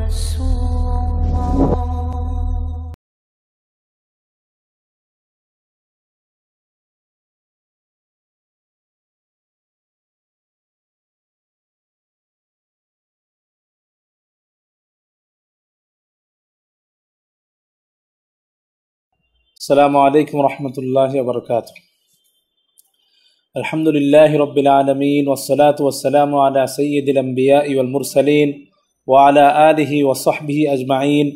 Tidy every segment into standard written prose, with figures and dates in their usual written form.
السلام عليكم ورحمة الله وبركاته. الحمد لله رب العالمين والصلاة والسلام على سيد الأنبياء والمرسلين وعلى آله وصحبه أجمعين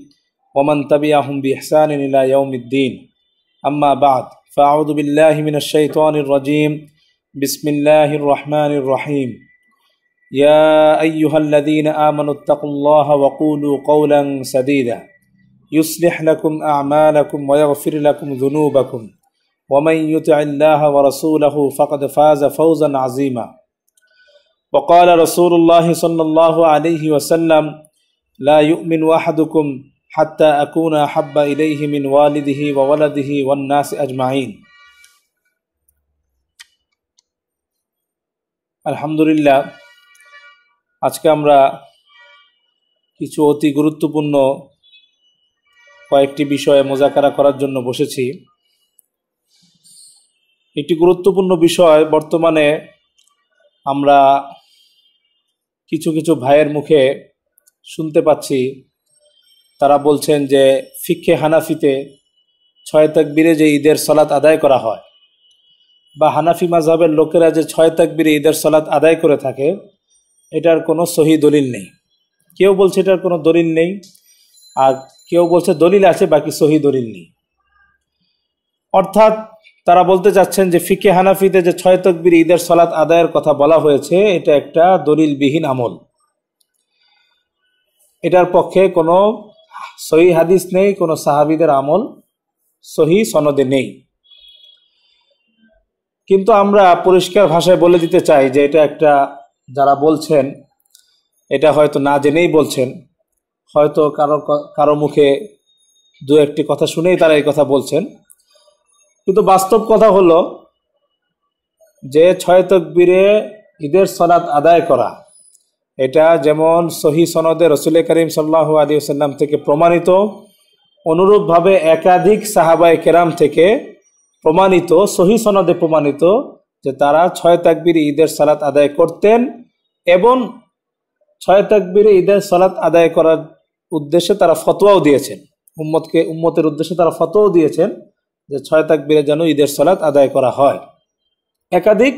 ومن تبعهم بإحسان إلى يوم الدين. أما بعد فأعوذ بالله من الشيطان الرجيم. بسم الله الرحمن الرحيم. يا أيها الذين آمنوا اتقوا الله وقولوا قولا سديدا يصلح لكم أعمالكم ويغفر لكم ذنوبكم ومن يطع الله ورسوله فقد فاز فوزا عظيما. وقال رسول الله صلى الله عليه وسلم لا يؤمن أحدكم حتى أكون أحب إليه من والده وولده والناس أجمعين. আলহামদুলিল্লাহ, আজকে আমরা কিছু অতি গুরুত্বপূর্ণ কয়েকটি বিষয়ে মোজাকারা করার জন্য বসেছি। একটি গুরুত্বপূর্ণ বিষয়, বর্তমানে আমরা কিছু কিছু ভাইয়ের মুখে শুনতে পাচ্ছি, তারা বলছেন যে ফিকহে হানাফিতে 6 তাকবীরে যে ঈদের সালাত আদায় করা হয়, বা হানাফি মাযহাবের লোকেরা যে 6 তাকবীরে ঈদের সালাত আদায় করে থাকে, এটার কোনো সহি দলিল নেই। কেউ বলছে এটার কোনো দলিল নেই, আর কেউ বলছে দলিল আছে, বাকি সহি দলিল নেই। অর্থাৎ তারা বলতে চাচ্ছেন যে ফিকহে হানাফিতে যে 6 তাকবীর ঈদের সালাত আদায়ের কথা বলা হয়েছে, এটা একটা দলিলবিহীন আমল। এটার পক্ষে কোনো সহি হাদিস নেই, কোনো সাহাবীদের আমল সহি সনদে নেই। কিন্তু আমরা পরিষ্কার ভাষায় বলে দিতে চাই যে এটা একটা, যারা বলছেন এটা হয়তো না জেনেই বলছেন, হয়তো কারো মুখে দু একটি কথা শুনেই তারা এই কথা বলছেন। কিন্তু বাস্তব কথা হলো যে 6 তাকবীরে ঈদের সালাত আদায় করা, এটা যেমন সহি সনদে রাসূল করিম সাল্লাল্লাহু আলাইহি ওয়াসাল্লাম থেকে প্রমাণিত, অনুরূপভাবে একাধিক সাহাবায়ে কেরাম থেকে প্রমাণিত, সহি সনদে প্রমাণিত যে তারা 6 তাকবীরে ঈদের সালাত আদায় করতেন, এবং 6 তাকবীরে ঈদের সালাত আদায় করার উদ্দেশ্যে তারা ফতোয়াও দিয়েছেন, উম্মতের উদ্দেশ্যে তারা ফতোয়াও দিয়েছেন যে 6 তাকবীরে যেন ঈদের সালাত আদায় করা হয়। একাধিক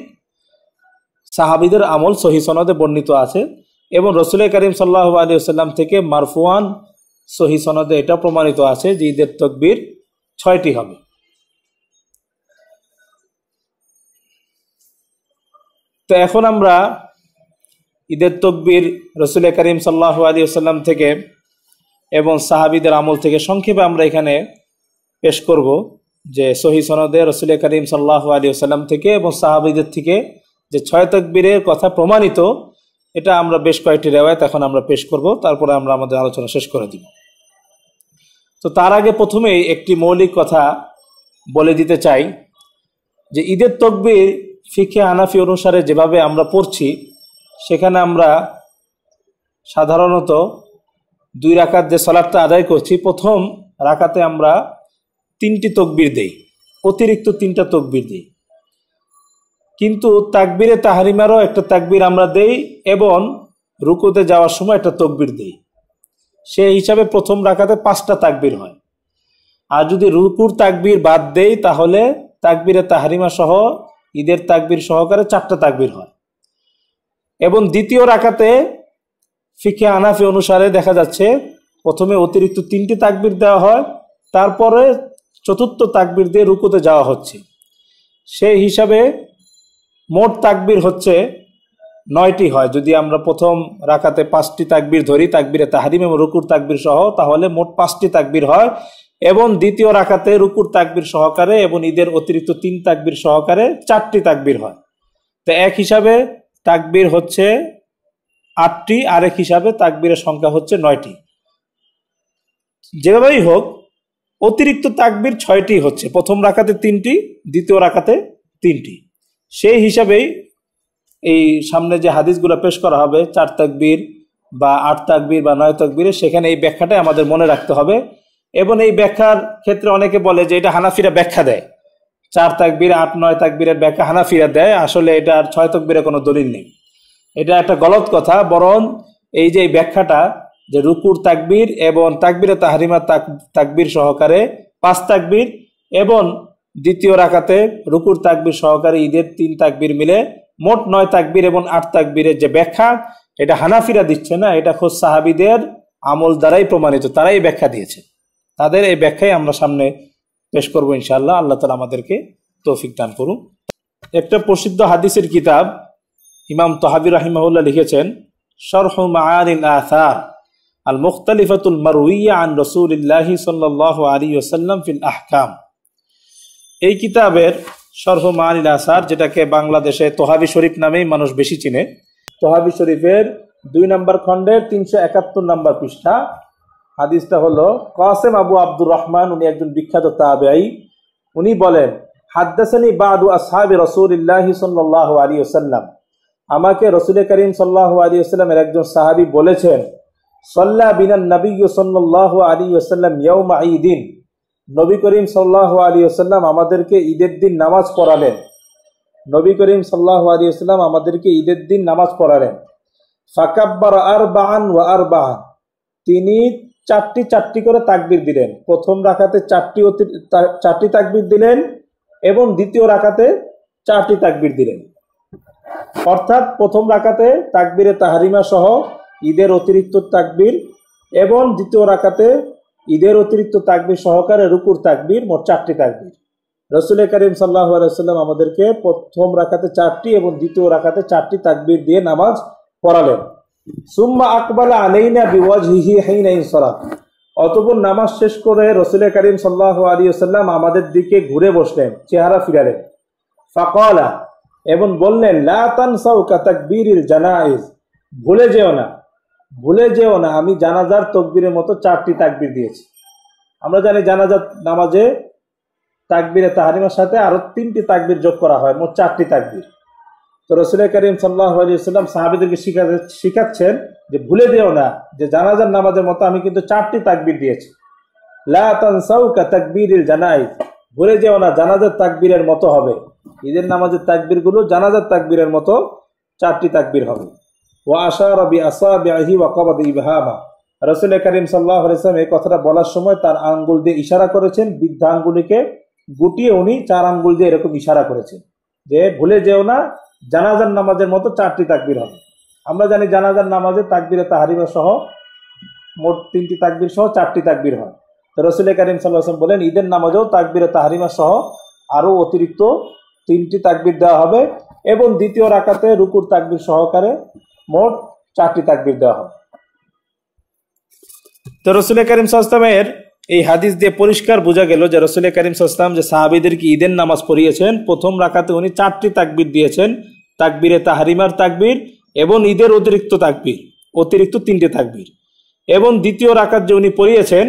সাহাবীদের আমল সহি সনদে বর্ণিত আছে, এবং রাসূল করিম সাল্লাল্লাহু আলাইহি ওয়াসাল্লাম থেকে মারফুআন সহি সনদে এটা প্রমাণিত আছে যে ঈদের তাকবীর 6টি হবে। তো এখন আমরা ঈদের তাকবীর রাসূল করিম সাল্লাল্লাহু আলাইহি ওয়াসাল্লাম থেকে এবং সাহাবীদের আমল থেকে সংক্ষেপে আমরা এখানে পেশ করব যে সহি সনদে রাসূল করিম সাল্লাল্লাহু আলাইহি ওয়াসাল্লাম থেকে এবং সাহাবীদের থেকে যে 6 তাকবীরের কথা প্রমাণিত, এটা আমরা বেশ কয়েকটি রিওয়ায়াত এখন আমরা পেশ করব, তারপরে আমরা আমাদের আলোচনা শেষ করে দিব। তো তার আগে প্রথমেই একটি মৌলিক কথা বলে দিতে চাই যে ঈদের তাকবীর ফিকহে হানাফি অনুসারে যেভাবে আমরা পড়ছি, সেখানে আমরা সাধারণত 2 রাকাত যে সালাতটা আদায় করছি, প্রথম রাকাতে আমরা 3টি তাকবীর দেই, অতিরিক্ত 3টা তাকবীর দেই। কিন্তু তাকবীরে তাহরিমারও একটা তাকবীর আমরা দেই, এবং রুকুতে যাওয়ার সময় একটা তাকবীর দেই। সেই হিসাবে প্রথম রাকাতে 5টা তাকবীর হয়। আর যদি রুকুর তাকবীর বাদ দেই, তাহলে তাকবীরে তাহরিমা সহ ঈদের তাকবীর সহকারে 4টা তাকবীর হয়। এবং দ্বিতীয় রাকাতে ফিকহে হানাফি অনুসারে দেখা যাচ্ছে প্রথমে অতিরিক্ত 3টি তাকবীর দেওয়া হয়, তারপরে চতুর্থ তাকবীর দিয়ে রুকুতে যাওয়া হচ্ছে। সেই হিসাবে মোট তাকবীর হচ্ছে 9টি হয়। যদি আমরা প্রথম রাকাতে 5টি তাকবীর ধরি, তাকবীরে তাহরিম এবং রুকুর তাকবীর সহ, তাহলে মোট 5টি তাকবীর হয়। এবং দ্বিতীয় রাকাতে রুকুর তাকবীর সহকারে এবং ঈদের অতিরিক্ত 3 তাকবীর সহকারে 4টি তাকবীর হয়। তো এক হিসাবে তাকবীর হচ্ছে 8টি, আরেক হিসাবে তাকবীরের সংখ্যা হচ্ছে 9টি। যেভাবেই হোক অতিরিক্ত তাকবীর 6টি হচ্ছে, প্রথম রাকাতে 3টি, দ্বিতীয় রাকাতে 3টি। সেই হিসাবেই এই সামনে যে হাদিসগুলো পেশ করা হবে, 4 তাকবীর বা 8 তাকবীর বা 9 তাকবীরে, সেখানে এই ব্যাখ্যাটাই আমাদের মনে রাখতে হবে। এবং এই ব্যাখ্যার ক্ষেত্রে অনেকে বলে যে এটা হানাফিরা ব্যাখ্যা দেয়, 4 তাকবীর 8 9 তাকবীরের ব্যাখ্যা হানাফিরা দেয়, আসলে এটা 6 তাকবীরে কোনো দলিল নেই। এটা একটা গলত কথা। বরং এই যে ব্যাখ্যাটা যে রুকুর তাকবীর এবং তাকবীরে তাহরিমা তাকবীর সহকারে 5 তাকবীর এবং দ্বিতীয় রাকাতে রুকুর তাকবীর সহকারে ঈদের 3 তাকবীর মিলে মোট 9 তাকবীর এবং 8 তাকবীরের যে ব্যাখ্যা, এটা হানাফিরা দিচ্ছে না, এটা খোদ সাহাবীদের আমল দ্বারাই প্রমাণিত, তারাই ব্যাখ্যা দিয়েছে। তাদের এই ব্যাখ্যাই আমরা সামনে পেশ করবো ইনশাআল্লাহ। আল্লাহ তাআলা আমাদেরকে তৌফিক দান করুন। একটা প্রসিদ্ধ হাদিসের কিতাব ইমাম তাহাবী রাহিমাহুল্লাহ লিখেছেন শরহু মাআনিল আসার আল মুখতালিফাতুল মারউইয়া আন রাসূলিল্লাহি সাল্লাল্লাহু আলাইহি ওয়াসাল্লাম ফিল আহকাম। এই কিতাবের শরহু মাআনিল আসার, যেটাকে বাংলাদেশে তোহাবী শরীফ নামেই মানুষ বেশি চিনে, তোহাবী শরীফের 2 নম্বর খণ্ডের 371 নম্বর পৃষ্ঠা। হাদিসটা হলো কাসেম আবু আব্দুর রহমান, উনি একজন বিখ্যাত তাবেঈ। উনি বলেন হাদ্দাসানি বাদু আসহাবি রাসূলিল্লাহি সাল্লাল্লাহু আলাইহি ওয়াসাল্লাম, আমাকে রাসূল করিম সাল্লাল্লাহু আলাইহি ওয়াসাল্লামের একজন সাহাবী বলেছেন সাল্লা বিনান নবিয়্যু সাল্লাল্লাহু আলাইহি ওয়াসাল্লাম ইয়াউমা ঈদিন, নবী করিম সাল্লাল্লাহু আলাইহি ওয়াসাল্লাম আমাদেরকে ঈদের দিন নামাজ পড়ালেন। নবী করিম সাল্লাল্লাহু আলাইহি ওয়াসাল্লাম আমাদেরকে ঈদের দিন নামাজ পড়ালেন। ফাকাব্বারা আরবাআন ওয়া আরবাআন, তিনি 4টি করে তাকবীর দিলেন। প্রথম রাকাতে 4টি তাকবীর দিলেন এবং দ্বিতীয় রাকাতে 4টি তাকবীর দিলেন। অর্থাৎ প্রথম রাকাতে তাকবীরে তাহরিমা সহ ঈদের অতিরিক্ত তাকবীর এবং দ্বিতীয় রাকাতে ঈদের অতিরিক্ত তাকবীর সহকারে রুকুর তাকবীর, মোট 4টি তাকবীর। রাসূল করিম সাল্লাল্লাহু আলাইহি ওয়াসাল্লাম আমাদেরকে প্রথম রাকাতে 4টি এবং দ্বিতীয় রাকাতে 4টি তাকবীর দিয়ে নামাজ পড়ালেন। সুম্মা আকবালা আলাইনা বিওয়াজহিহি হিনা ইনসারাফ, অতঃপর নামাজ শেষ করে রাসূল করিম সাল্লাল্লাহু আলাইহি ওয়াসাল্লাম আমাদের দিকে ঘুরে বসলেন, চেহারা ফিরালেন। ফাকালা, এবং বললেন লা তানসাউ কাতাকবীরিল জানাইজ, ভুলে যেও না আমি জানাজার তাকবীরের মতো 4টি তাকবীর দিয়েছি। আমরা জানি জানাজার নামাজে তাকবীরে তাহরিমার সাথে আরো 3টি তাকবীর যোগ করা হয়, মোট 4টি তাকবীর। তো রাসূল করিম সাল্লাল্লাহু আলাইহি ওয়াসাল্লাম সাহাবীদেরকে শিখাচ্ছেন যে ভুলে যেও না যে জানাজার নামাজের মতো আমি কিন্তু 4টি তাকবীর দিয়েছি। লা তানসাউ কাতাকবীরিল জানাইজ, ভুলে যেও না জানাজার তাকবীরের মতো হবে, ঈদের নামাজের তাকবীরগুলো জানাজার তাকবীরের মতো 4টি তাকবীর হবে। ওয়া আশারা বিআসাবিহি ওয়া কাবাদা ইবহামা, রাসূল করিম সাল্লাল্লাহু আলাইহি ওয়াসাল্লাম এই কথাটা বলার সময় তার আঙ্গুল দিয়ে ইশারা করেছেন, বৃদ্ধ আঙ্গুলকে গুটিয়ে উনি 4 আঙ্গুল দিয়ে এরকম ইশারা করেছেন যে ভুলে যেও না জানাজার নামাজের মতো 4টি তাকবীর হবে। আমরা জানি জানাজার নামাজে তাকবীরে তাহরিমা সহ মোট 3টি তাকবীর সহ 4টি তাকবীর হয়। তো রাসূল করিম সাল্লাল্লাহু আলাইহি ওয়াসাল্লাম বলেন ঈদের নামাজেও তাকবীরে তাহরিমা সহ আরো অতিরিক্ত 3টি তাকবীর দেওয়া হবে এবং দ্বিতীয় রাকাতে রুকুর তাকবীর সহকারে মোট 4টি তাকবীর দেওয়া হবে। তো রাসূল করিম সাল্লাল্লাহু আলাইহি ওয়াসাল্লামের এই হাদিস দিয়ে পরিষ্কার বোঝা গেল যে রাসূল করিম সাল্লাল্লাহু আলাইহি ওয়াসাল্লাম যে সাহাবীদেরকে ঈদের নামাজ পড়িয়েছেন, প্রথম রাকাতে উনি 4টি তাকবীর দিয়েছেন, তাকবীরে তাহরিমার তাকবীর এবং ঈদের অতিরিক্ত 3টি তাকবীর। এবং দ্বিতীয় রাকাত যে উনি পড়িয়েছেন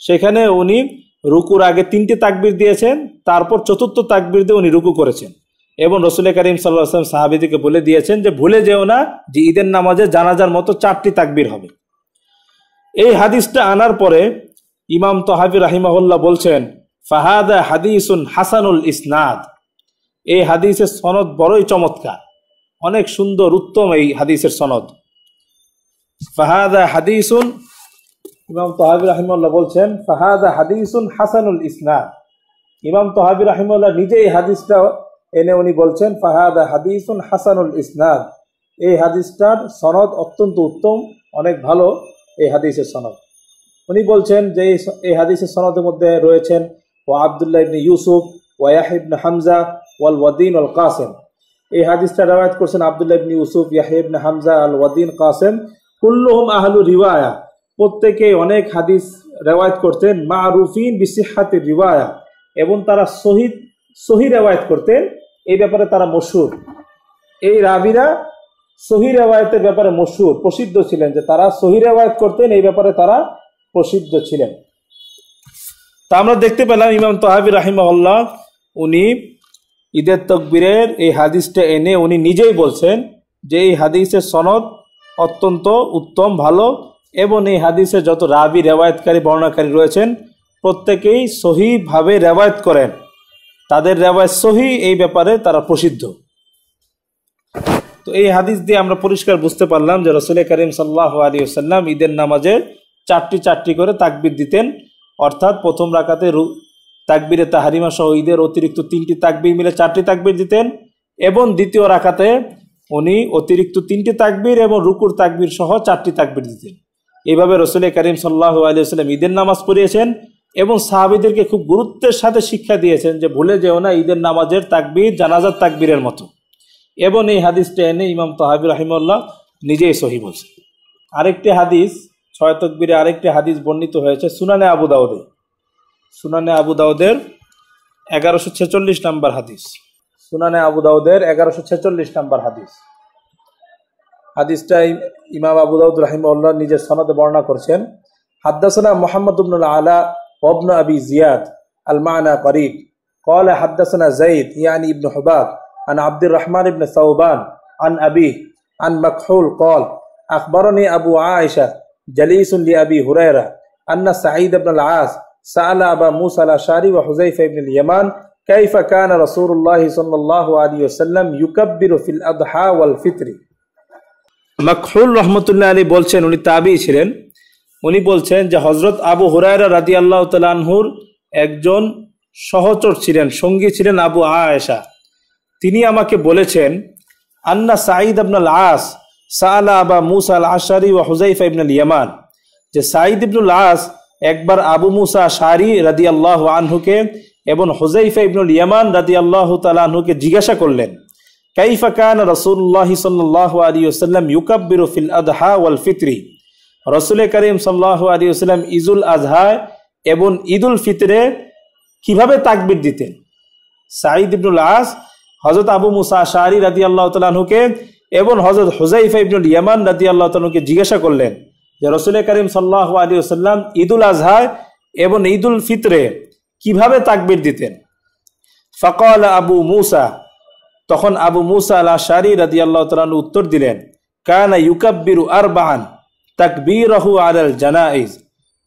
সেখানে উনি রুকুর আগে 3টি তাকবীর দিয়েছেন, তারপর চতুর্থ তাকবীর দিয়ে উনি রুকু করেছেন। এবং রাসূল করিম সাল্লাল্লাহু আলাইহি ওয়াসাল্লাম সাহাবীদেরকে বলে দিয়েছেন যে ভুলে যেও না যে ঈদের নামাজে জানাজার মতো 4টি তাকবীর হবে। এই হাদিসটা আনার পরে ইমাম তাহাবী রাহিমাহুল্লাহ বলছেন ফাহাদা হাদিসুন হাসানুল ইসনাদ, এই হাদিসের সনদ বড়ই চমৎকার, অনেক সুন্দর উত্তম এই হাদিসের সনদ। ফাহাদা হাদিসুন, ইমাম তাহাবী রাহিমাহুল্লাহ বলছেন ফাহাদা হাদিসুন হাসানুল ইসনাদ। ইমাম তাহাবী রাহিমাহুল্লাহ নিজে এই হাদিসটা এনে উনি বলছেন ফাহাদা হাদিসুন হাসানুল ইসনাদ, এই হাদিসটার সনদ অত্যন্ত উত্তম, অনেক ভালো এই হাদিসের সনদ। উনি বলছেন যে এই হাদিসের সনদের মধ্যে রয়েছেন ও আব্দুল্লাহ ইবনে ইউসুফ ওয়া ইয়াহইয়া ইবনে হামজা ওয়াল ওয়াদিন আল কাসিম, এই হাদিসটা রওয়ায়াত করেছেন আব্দুল্লাহ ইবনে ইউসুফ, ইয়াহইয়া ইবনে হামজা, আল ওয়াদিন, কাসিম, কুল্লুহুম আহলু রিওয়ায়া, প্রত্যেকেই অনেক হাদিস রওয়ায়াত করতেন, মারুফিন বিসিহহাতির রিওয়ায়া, এবং তারা সহি রওয়ায়াত করতেন, এই ব্যাপারে তারা মশহুর। এই রাবিরা সহি রওয়ায়াতের ব্যাপারে মশহুর, প্রসিদ্ধ ছিলেন, যে তারা সহি রওয়ায়াত করতেন, এই ব্যাপারে তারা প্রসিদ্ধ ছিলেন। তা আমরা দেখতে পেলাম ইমাম তাহাবী রাহিমাহুল্লাহ উনি ঈদের তাকবীরের এই হাদিসটা এনে উনি নিজেই বলছেন যে এই হাদিসের সনদ অত্যন্ত উত্তম ভালো, এবং এই হাদিসে যত রাবি রেওয়ায়তকারী বর্ণনাকারী রয়েছেন প্রত্যেকেই সহিভাবে রেওয়ায়ত করেন, তাদের রেওয়ায়ত সহি, এই ব্যাপারে তারা প্রসিদ্ধ। তো এই হাদিস দিয়ে আমরা পরিষ্কার বুঝতে পারলাম যে রাসূল করিম সাল্লাল্লাহু আলাইহি ওয়াসাল্লাম ঈদের নামাজে চারটি চারটি করে তাকবীর দিতেন, অর্থাৎ প্রথম রাকাতে তাকবীরে তাহরিমা সহ ঈদের অতিরিক্ত 3টি তাকবীর মিলে 4টি তাকবীর দিতেন, এবং দ্বিতীয় রাকাতে উনি অতিরিক্ত 3টি তাকবীর এবং রুকুর তাকবীর সহ 4টি তাকবীর দিতেন। এইভাবে রাসূল করিম সাল্লাল্লাহু আলাইহি ওয়াসাল্লাম ঈদের নামাজ পড়িয়েছেন এবং সাহাবীদেরকে খুব গুরুত্বের সাথে শিক্ষা দিয়েছেন যে ভুলে যেও না ঈদের নামাজের তাকবীর জানাজার তাকবীরের মতো। এবং এই হাদিসটা এনে ইমাম তাহাবী রাহিমাহুল্লাহ নিজেই সহিহ বলছেন। আরেকটি হাদিস 6 তাকবীরে আরেকটি হাদিস বর্ণিত হয়েছে সুনানে আবু দাউদে, সুনানে আবু দাউদের 1146 নম্বর হাদিস, সুনানে আবু দাউদের 1146 নম্বর হাদিস। হাদিসটা ইমাম আবু দাউদ রাহিমাহুল্লাহ নিজের সনদে বর্ণনা করেছেন। হাদাসানা মুহাম্মদ ইবনে আলা ওয়া ইবনে আবি জিয়াদ আল মা'না করিব قال حدثنا زيد يعني ابن حباب عن عبد الرحمن بن ثوبان عن أبيه عن مكحول قال أخبرني أبو عائشة جليس لأبي هريرة أن سعيد بن العاص سأل أبا موسى الأشعري وحذيفة بن اليمان كيف كان رسول الله صلى الله عليه وسلم يكبر في الأضحى والفطر। মাকহুল রাহমাতুল্লাহ আলাইহি বলছেন, উনি তাবী ছিলেন, উনি বলছেন যে হযরত আবু হুরায়রা রাদিয়াল্লাহু তাআলা আনহুর একজন সহচর ছিলেন, সঙ্গী ছিলেন আবু আয়েশা। তিনি আমাকে বলেছেন আন্না সাঈদ ইবনুল আস সাআলা আবা মুসা আল আশআরী ওয়া হুযায়ফা ইবনুল ইয়ামান, যে সাঈদ ইবনুল আস একবার আবু মুসা আশআরী রাদিয়াল্লাহু আনহুকে এবং হুযায়ফা ইবনুল ইয়ামান রাদিয়াল্লাহু তাআলা আনহুকে জিজ্ঞাসা করলেন কাইফা কানা রাসূলুল্লাহ সাল্লাল্লাহু আলাইহি ওয়াসাল্লাম ইউকাব্বিরু ফিল আদহা ওয়াল ফিতরি, রাসূল করিম সাল্লাল্লাহু আলাইহি ওয়াসাল্লাম ঈদুল আজহা এবং ঈদুল ফিতরে কিভাবে তাকবীর দিতেন। সাঈদ ইবনুল আস হযরত আবু মুসা আশআরী রাদিয়াল্লাহু তাআলা আনহুকে এবং হযরত হুযায়ফা ইবনুল ইয়ামান রাদিয়াল্লাহু তাআলা আনহুকে জিজ্ঞাসা করলেন যে রাসূল করিম সাল্লাল্লাহু আলাইহি ওয়াসাল্লাম ঈদুল আজহা এবং ঈদুল ফিতরে কিভাবে তাকবীর দিতেন। ফাকাল আবু মুসা, তখন আবু মুসা আল আশআরী রাদিয়াল্লাহু তাআলা আনহু উত্তর দিলেন কানা ইউকাব্বিরু আরবাআন তাকবীরাহু আলাল জানাইজ,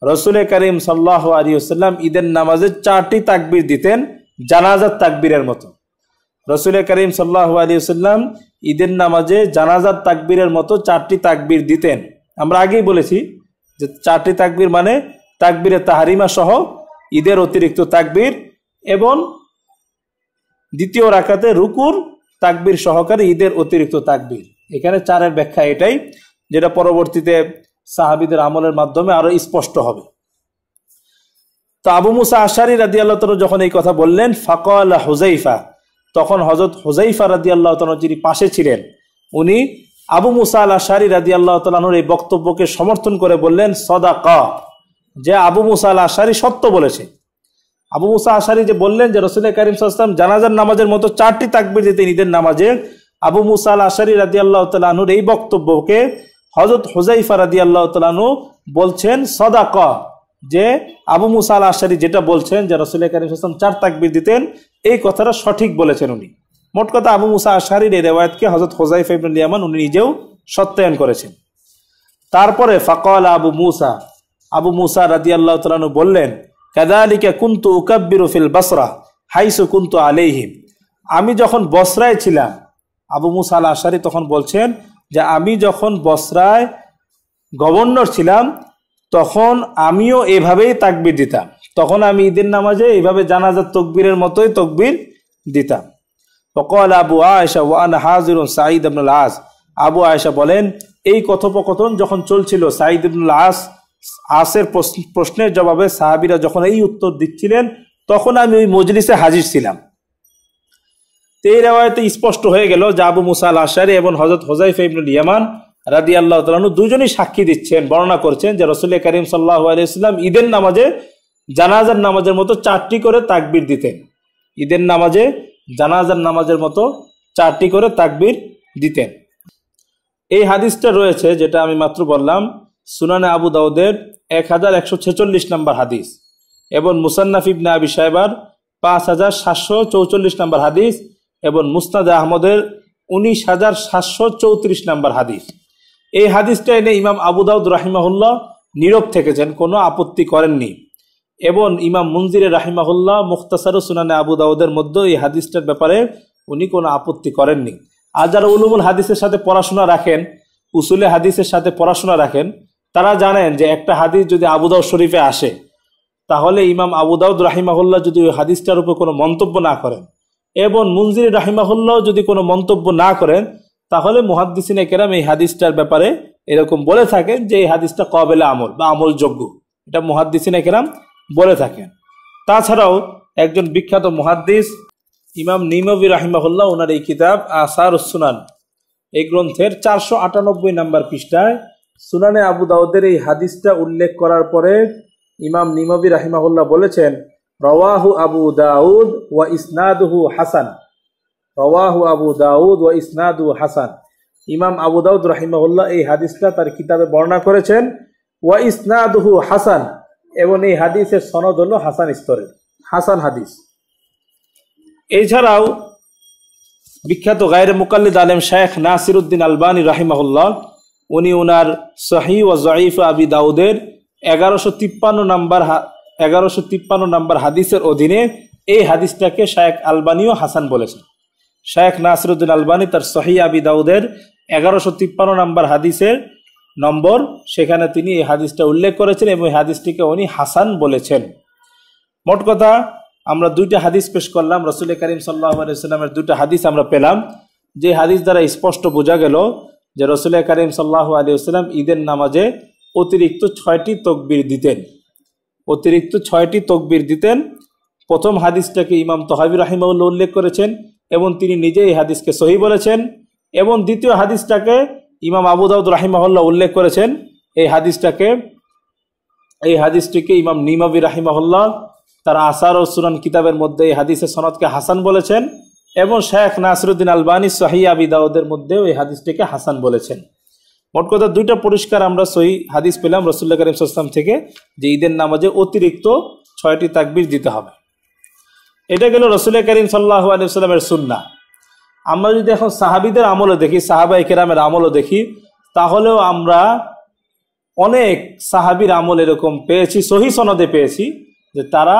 রাসূল করিম সাল্লাল্লাহু আলাইহি ওয়াসাল্লাম ঈদের নামাজে 4টি তাকবীর দিতেন জানাজার তাকবীরের মতো। রাসূল করিম সাল্লাল্লাহু আলাইহি ওয়াসাল্লাম ঈদের নামাজে জানাজার তাকবীরের মতো 4টি তাকবীর দিতেন। আমরা আগেই বলেছি যে 4টি তাকবীর মানে তাকবীরে তাহরিমা সহ ঈদের অতিরিক্ত তাকবীর এবং দ্বিতীয় রাকাতে রুকুর তাকবীর সহকারে ঈদের অতিরিক্ত তাকবীর। এখানে 4-এর ব্যাখ্যা এটাই, যেটা পরবর্তীতে সাহাবীদের আমলের মাধ্যমে আরো স্পষ্ট হবে। তো আবু মুসা আশআরী রাদিয়াল্লাহু তাআলা যখন এই কথা বললেন, ফাকাল হুযায়ফা, তখন হযরত হুযায়ফা রাদিয়াল্লাহু তাআলা যিনি পাশে ছিলেন উনি আবু মুসা আল আশআরী রাদিয়াল্লাহু তাআলার এই বক্তব্যকে সমর্থন করে বললেন সাদাকা, যে আবু মুসা আল আশআরী সত্য বলেছে। আবু মুসা আশআরী যে বললেন যে রাসূল করিম সাল্লাল্লাহু আলাইহি ওয়াসাল্লাম জানাজার নামাজের মতো 4টি তাকবীর দিতেন ঈদের নামাজে, আবু মুসা আল আশআরী রাদিয়াল্লাহু তাআলা আনহুর এই বক্তব্যকে হযরত হুযায়ফা রাদিয়াল্লাহু তাআলা আনহু বলছেন সাদাকা, যে আবু মুসা আল আশআরী যেটা বলছেন যে রাসূল করিম সাল্লাল্লাহু আলাইহি ওয়াসাল্লাম 4 তাকবীর দিতেন, এই কথাটা সঠিক বলেছেন উনি। মোট কথা আবু মুসা আশআরীর এই রিওয়ায়াতকে হযরত হুযায়ফা ইবনে ইয়ামান উনি নিজেও সত্যায়ন করেছেন। তারপরে ফাকাল আবু মুসা রাদিয়াল্লাহু তাআলা আনহু বললেন কাযালিকা কুনতু উকাব্বিরু ফিল বাসরা হাইসু কুনতু আলাইহিম, আমি যখন বসরায় ছিলাম, আবু মুসা আল আশআরী তখন বলছেন যে আমি যখন বসরায় গভর্নর ছিলাম তখন আমিও এভাবেই তাকবীর দিতাম, তখন আমি ঈদের নামাজে এইভাবে জানাজার তাকবীরের মতোই তাকবীর দিতাম। ফাকাল আবু আয়েশা ওয়া আনা হাজিরুন সাঈদ ইবনুল আস, আবু আয়েশা বলেন এই কথোপকথন যখন চলছিল সাঈদ ইবনুল আসের প্রশ্নের জবাবে সাহাবীরা যখন এই উত্তর দিচ্ছিলেন তখন আমি ওই মজলিসে হাজির ছিলাম। এই রিওয়ায়াতে স্পষ্ট হয়ে গেল যে আবু মুসা আল আশআরী এবং হযরত হুযায়ফা ইবনুল ইয়ামান রাদিয়াল্লাহু তাআলা আনহু দুজনেই সাক্ষী দিচ্ছেন, বর্ণনা করছেন যে রাসূল করিম সাল্লাল্লাহু আলাইহি ওয়াসাল্লাম ঈদের নামাজে জানাজার নামাজের মতো 4টি করে তাকবীর দিতেন, ঈদের নামাজে জানাজার নামাজের মতো 4টি করে তাকবীর দিতেন। এই হাদিসটা রয়েছে যেটা আমি মাত্র বললাম সুনানে আবু দাউদের 1146 নম্বর হাদিস এবং মুসান্নাফ ইবনে আবি শায়বার 5744 নম্বর হাদিস এবং মুসনাদ আহমদের 19734 নম্বর হাদিস। এই হাদিসটা এনে ইমাম আবু দাউদ রাহিমাহুল্লাহ নীরব থেকেছেন, কোনো আপত্তি করেননি। এবং ইমাম মুনজির রাহিমাহুল্লাহ মুখতাসার সুনানে আবু দাউদের মধ্যে এই হাদিসটার ব্যাপারে উনি কোনো আপত্তি করেননি। আর যারা উলুমুল হাদিসের সাথে পড়াশোনা রাখেন, উসুলে হাদিসের সাথে পড়াশোনা রাখেন, তারা জানেন যে একটা হাদিস যদি আবু দাউদ শরীফে আসে, তাহলে ইমাম আবু দাউদ রাহিমাহুল্লাহ যদি ওই হাদিসটার উপর কোনো মন্তব্য না করেন এবং মুনজির রাহিমাহুল্লাহ যদি কোনো মন্তব্য না করেন, তাহলে মুহাদ্দিসিনে কেরাম এই হাদিসটার ব্যাপারে এরকম বলে থাকেন যে এই হাদিসটা কাবিলে আমল বা আমলযোগ্য, এটা মুহাদ্দিসিনে কেরাম বলে থাকেন। তাছাড়াও একজন বিখ্যাত মুহাদ্দিস ইমাম নিমবী রাহিমাহুল্লাহ ওনার এই কিতাব আসারুস সুনান এই গ্রন্থের 498 নম্বর পৃষ্ঠায় সুনানে আবু দাউদের এই হাদিসটা উল্লেখ করার পরে ইমাম নিমবী রাহিমাহুল্লাহ বলেছেন, রাওয়াহু আবু দাউদ ওয়া ইসনাদুহু হাসান। রাওয়াহু আবু দাউদ ওয়া ইসনাদুহু হাসান। ইমাম আবু দাউদ রাহিমাহুল্লাহ এই হাদিসটা তার কিতাবে বর্ণনা করেছেন, ওয়া ইসনাদুহু হাসান, এবং এই হাদিসের সনদ হলো হাসান স্তরের, হাসান হাদিস। এছাড়াও বিখ্যাত গায়রে মুকাল্লিদ আলেম শেখ নাসিরউদ্দিন আলবানী রাহিমাহুল্লাহ উনি ওনার সহিহ ওয়া যায়ীফ আবি দাউদের 1153 নম্বর হাদিসের অধীনে এই হাদিসটাকে শেখ আলবানীও হাসান বলেছেন। শেখ নাসিরউদ্দিন আলবানী তার সহিহ আবি দাউদের 1153 নম্বর হাদিসের নম্বর, সেখানে তিনি এই হাদিসটা উল্লেখ করেছেন এবং এই হাদিসটিকে উনি হাসান বলেছেন। মোট কথা আমরা দুইটা হাদিস পেশ করলাম, রাসূল করিম সাল্লাল্লাহু আলাইহি ওয়াসাল্লামের দুইটা হাদিস আমরা পেলাম, যে হাদিস দ্বারা স্পষ্ট বোঝা গেল যে রাসূল করিম সাল্লাল্লাহু আলাইহি ওয়াসাল্লাম ঈদের নামাজে অতিরিক্ত 6টি তাকবীর দিতেন, অতিরিক্ত 6টি তাকবীর দিতেন। প্রথম হাদিসটাকে ইমাম তাহাবী রাহিমাহুল্লাহ উল্লেখ করেছেন এবং তিনি নিজে এই হাদিসকে সহিহ বলেছেন, এবং দ্বিতীয় হাদিসটাকে ইমাম আবু দাউদ রাহিমাহুল্লাহ উল্লেখ করেছেন। এই হাদিসটিকে ইমাম নিমবী রাহিমাহুল্লাহ তার আসার ও সুনান কিতাবের মধ্যে এই হাদিসের সনদকে হাসান বলেছেন, এবং শেখ নাসিরউদ্দিন আলবানী সহিহ আবি দাউদের মধ্যেও এই হাদিসটিকে হাসান বলেছেন। মোট কথা দুইটা পরিষ্কার আমরা সহিহ হাদিস পেলাম রাসূলুল্লাহ কারীম সাল্লাল্লাহু আলাইহি ওয়াসাল্লাম থেকে যে ঈদের নামাজে অতিরিক্ত 6টি তাকবীর দিতে হবে। এটা গেল রাসূলুল্লাহ কারীম সাল্লাল্লাহু আলাইহি ওয়াসাল্লামের সুন্নাহ। আমরা যদি এখন সাহাবীদের আমলে দেখি, সাহাবায়ে কেরামের আমলে দেখি, তাহলেও আমরা অনেক সাহাবীর আমল এরকম পেয়েছি, সহিহ সনদে পেয়েছি যে তারা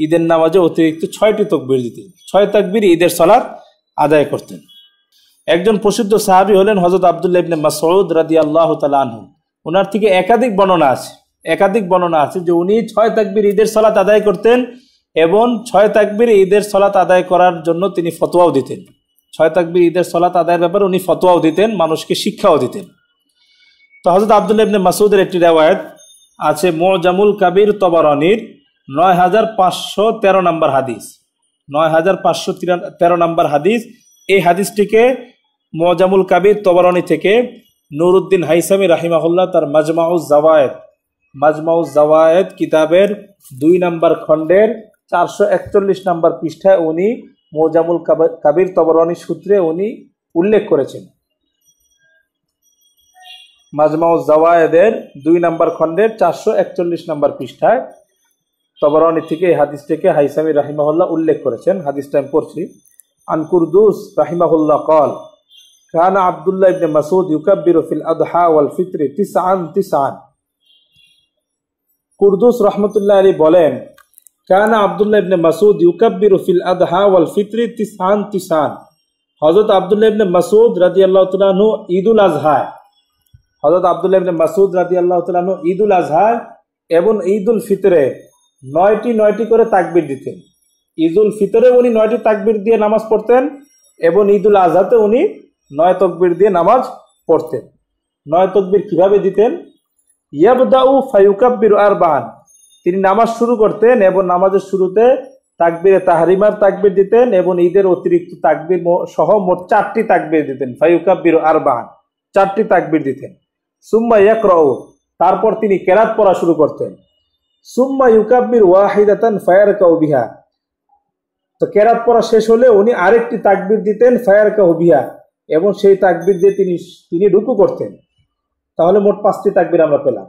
ঈদের নামাজে অতিরিক্ত 6টি তাকবীর দিতেন, 6 তাকবীর ঈদের সালাত আদায় করতেন। একজন প্রসিদ্ধ সাহাবী হলেন হযরত আব্দুল্লাহ ইবনে মাসউদ রাদিয়াল্লাহু তাআলা আনহু। ওনার থেকে একাধিক বর্ণনা আছে যে উনি 6 তাকবীর ঈদের সালাত আদায় করতেন এবং 6 তাকবীর ঈদের সালাত আদায় করার জন্য তিনি ফতোয়াও দিতেন। 6 তাকবীর ঈদের সালাত আদায়ের ব্যাপারে উনি ফতোয়াও দিতেন, মানুষকে শিক্ষাও দিতেন। তো হযরত আব্দুল্লাহ ইবনে মাসউদের একটি রিওয়ায়াত আছে মুজামুল কাবির তবরানীর 9513 নম্বর হাদিস, 9513 নম্বর হাদিস। এই হাদিসটিকে মুজামুল কাবির তবরানী থেকে নুরউদ্দিন হাইসামি রাহিমাহুল্লাহ তার মাজমাউজ জাওয়ায়েদ কিতাবের 2 নম্বর খণ্ডের 441 নম্বর পৃষ্ঠায় উনি মুজামুল কাবির তবরানী সূত্রে উনি উল্লেখ করেছেন। মাজমাউজ জাওয়ায়েদের 2 নম্বর খণ্ডের 441 নম্বর পৃষ্ঠায় তবরানী থেকে এই হাদিসটিকে হাইসামি রাহিমাহুল্লাহ উল্লেখ করেছেন। হাদিসটা আমি পড়ছি। আন কুরদুস রাহিমাহুল্লাহ قال كان عبد الله بن مسعود يكبر في الاضحى والفطر 9 কুরদুস রাহমাতুল্লাহ আলাইহি বলেন, كان عبد الله بن مسعود يكبر في الاضحى والفطر 9 হযরত আব্দুল্লাহ ইবনে মাসউদ রাদিয়াল্লাহু তাআলা আনহু ঈদুল আযহা, হযরত আব্দুল্লাহ ইবনে মাসউদ রাদিয়াল্লাহু তাআলা আনহু ঈদুল আযহা এবং ঈদুল ফিতরে 9টি করে তাকবীর দিতেন। ঈদুল ফিতরে উনি 9টি তাকবীর দিয়ে নামাজ পড়তেন এবং ঈদুল আযহাতে উনি 9 তাকবীর দিয়ে নামাজ পড়তেন। 9 তাকবীর কিভাবে দিতেন? ইয়াবদাউ ফায়ুকাব্বিরু আরবাআন, তিনি নামাজ শুরু করতেন এবং নামাজের শুরুতে তাকবীরে তাহরিমার তাকবীর দিতেন এবং ঈদের অতিরিক্ত তাকবীর সহ মোট 4টি তাকবীর দিতেন। ফায়ুকাব্বিরু আরবাআন, 4টি তাকবীর দিতেন। সুম্মা ইয়াকরাউ, তারপর তিনি কেরাত পড়া শুরু করতেন। সুম্মা ইউকাব্বির ওয়াহিদাতান ফায়ারকাউ বিহা, তো কেরাত পড়া শেষ হলে উনি আরেকটি তাকবীর দিতেন ফায়ারকাউ বিহা, এবং সেই তাকবীর দিয়ে তিনি রুকু করতেন। তাহলে মোট 5টি তাকবীর আমরা পেলাম।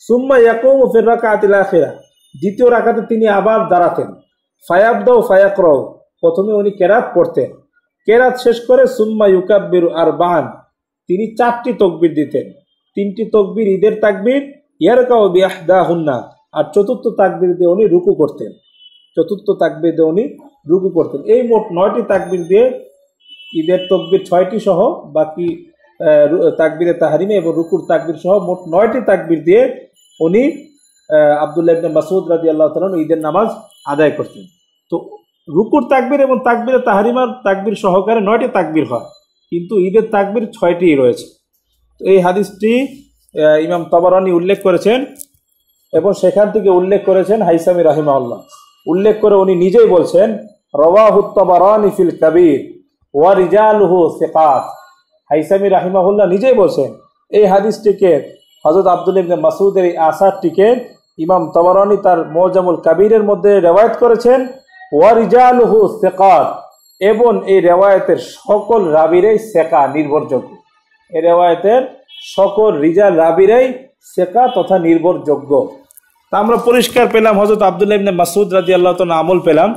সুম্মা ইয়াকুমু ফির রাকাতিল আখিরা, দ্বিতীয় রাকাতে তিনি আবার দাঁড়াতেন। ফায়াবদাউ ফায়াকরাউ, প্রথমে উনি কেরাত পড়তেন, কেরাত শেষ করে সুম্মা ইউকাব্বিরু আরবাআন, তিনি 4টি তকবির দিতেন। 3টি তকবির ঈদের তাকবির, ইয়ারকাউ বিইহদাহুন্না, আর চতুর্থ তাকবির দিয়ে উনি রুকু করতেন। চতুর্থ তাকবির দিয়ে উনি রুকু করতেন। এই মোট 9টি তাকবির দিয়ে ঈদের তকবির 6টি সহ বাকি তাকবিরে তাহরিমে এবং রুকুর তাকবির সহ মোট 9টি তাকবির দিয়ে উনি আব্দুল্লাহ ইবনে মাসউদ রাদিয়াল্লাহু তাআলা ঈদের নামাজ আদায় করতেন। তো রুকুর তাকবির এবং তাকবিরে তাহরিমার তাকবির সহকারে 9টি তাকবির হয়, কিন্তু ঈদের তাকবির 6টি রয়েছে। তো এই হাদিসটি ইমাম তাবারানী উল্লেখ করেছেন এবং সেখান থেকে উল্লেখ করেছেন হাইসামি রাহিমাহুল্লাহ। উল্লেখ করে উনি নিজেই বলছেন, রাওয়াহু তাবারানী ফিল কাবীর ওয়া রিজালুহু সিকাত। হাইসামি রাহিমাহুল্লাহ নিজেই বলছেন এই হাদিসটিকে, হযরত আব্দুল্লাহ ইবনে মাসউদের এই আসারটিকে ইমাম তাবারানী তার মুজামুল কাবীরের মধ্যে রিওয়ায়াত করেছেন, ওয়া রিজালুহু সিকাত, এবং এই রিওয়ায়াতের সকল রাবীরাই সিকা, নির্ভরযোগ্য। এই রিওয়ায়াতের সকল রিজাল রাবীরাই সিকা তথা নির্ভরযোগ্য। তা আমরা পরিষ্কার পেলাম হযরত আব্দুল্লাহ ইবনে মাসউদ রাদিয়াল্লাহু তাআলা আমল পেলাম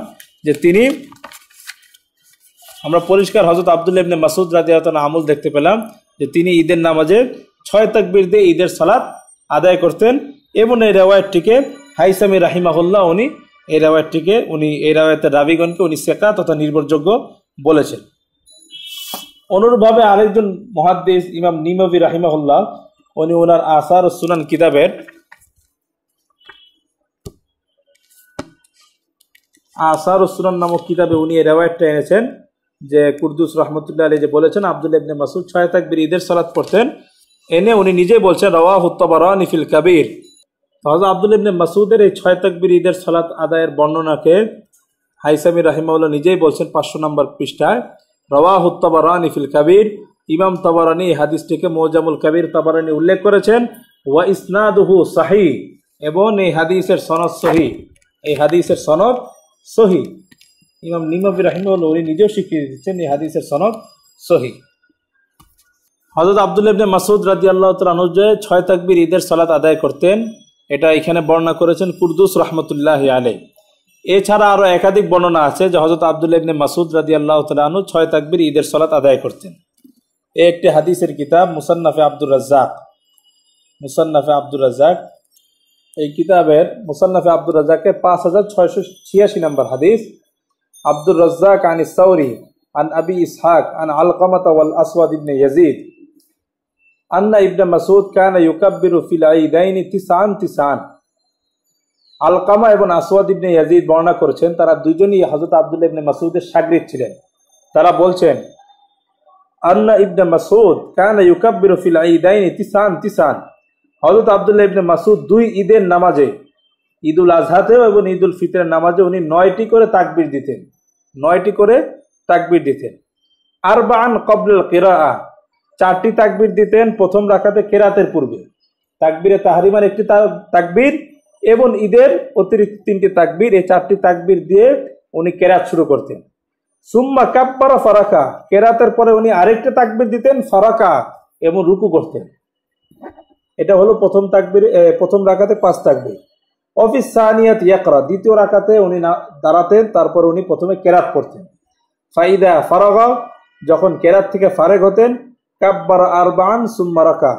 যে তিনি, আমরা পরিষ্কার হযরত আব্দুল্লাহ ইবনে মাসউদ রাদিয়াল্লাহু তাআলা আমল দেখতে পেলাম যে তিনি ঈদের নামাজে 6 তাকবীর দিয়ে ঈদের সালাত আদায় করতেন। এবং এই রিওয়ায়াতটিকে হাইসামি রাহিমাহুল্লাহ উনি এই রিওয়ায়াতের রাবীগণকে উনি সিকা তথা নির্ভরযোগ্য বলেছেন। অনুরূপভাবে আরেকজন মুহাদ্দিস ইমাম নিমাবী রাহিমাহুল্লাহ উনি ওনার আসার ও সুনান কিতাবের আসার ও সুনান নামক কিতাবে উনি এই রিওয়ায়াতটা এনেছেন যে কুরদুস রহমতুল্লাহ আলাইহি যে বলেছেন আব্দুল্লাহ ইবনে মাসউদ 6 তাকবীর ঈদের সালাত পড়তেন। এনে উনি নিজেই বলছেন রাওয়াহু তাবারানী ফিল কাবীর। হযরত আব্দুল্লাহ ইবনে মাসউদের এই 6 তাকবীর ঈদের সালাত আদায়ের বর্ণনাকে হাইসামি রাহিমাহুল্লাহ নিজেই বলছেন 500 নম্বর পৃষ্ঠায়, রাওয়াহু তাবারানী ফিল কাবীর। ইমাম তাবারানী এই হাদিসটিকে মুজামুল কাবীর তাবারানী উল্লেখ করেছেন, ওয়া ইসনাদুহু সহিহ, এবং এই হাদিসের সনদ সহিহ। এই হাদিসের সনদ সহিহ। ইমাম নিমাবী রাহিমাহুল্লাহ উনি নিজেও স্বীকৃতি দিচ্ছেন এই হাদিসের সনদ সহিহ। হযরত আব্দুল্লাহ ইবনে মাসউদ রাদিয়াল্লাহু তাআলা আনহু যে 6 তাকবীর ঈদের সালাত আদায় করতেন, এটা এখানে বর্ণনা করেছেন কুরদুস রহমতুল্লাহি আলাইহি। এছাড়া আরো একাধিক বর্ণনা আছে যে হযরত আব্দুল্লাহ ইবনে মাসউদ রাদিয়াল্লাহু তাআলা আনহু 6 তাকবীর ঈদের সালাত আদায় করতেন। এই একটি হাদিসের কিতাব মুসান্নাফে আব্দুর রাজ্জাক। মুসান্নাফে আব্দুর রাজ্জাক, এই কিতাবের মুসান্নাফে আব্দুর রাজ্জাকের 5686 নম্বর হাদিস। আব্দুর রাজ্জাক আন ইস-সাউরি আন আবি ইসহাক আন আলকামাতা ওয়াল আসওয়াদ ইবনে ইয়াজিদ আন্না ইবনে মাসউদ কানা ইউকাব্বিরু ফিল ঈদাইনি 99। আলকামা এবং আসওয়াদ ইবনে ইয়াজিদ বর্ণনা করেছেন, তারা দুজনই হযরত আব্দুল্লাহ ইবনে মাসউদের শাগির্দ ছিলেন। তারা বলছেন আন্না ইবনে মাসউদ কানা ইউকাব্বিরু ফিল ঈদাইনি 99। হযরত আব্দুল্লাহ ইবনে মাসউদ 2 ঈদের নামাজে, ঈদুল আজহাতেও এবং ঈদুল ফিতরের নামাজে উনি 9টি করে তাকবীর দিতেন। 9টি করে তাকবীর দিতেন। আরবাআন ক্বাবলাল কিরাআহ, 4টি তাকবীর দিতেন প্রথম রাকাতে কেরাতের পূর্বে। তাকবীরে তাহরিমার একটি তাকবীর এবং ঈদের অতিরিক্ত 3টি তাকবীর, এই 4টি তাকবীর দিয়ে উনি কেরাত শুরু করতেন। সুম্মা কাব্বারা ফারাকা, কেরাতের পরে উনি আরেকটা তাকবীর দিতেন ফারাকা এবং রুকু করতেন। এটা হলো প্রথম তাকবীর, প্রথম রাকাতে 5 তাকবীর। অফিস সানিয়াত ইয়াকরা, দ্বিতীয় রাকাতে উনি দাঁড়াতেন, তারপর উনি প্রথমে কেরাত পড়তেন। ফাইদা ফারাগা, যখন কেরাত থেকে ফারেগ হতেন, কাব্বারা আরবাআন সুম্মা রাকা,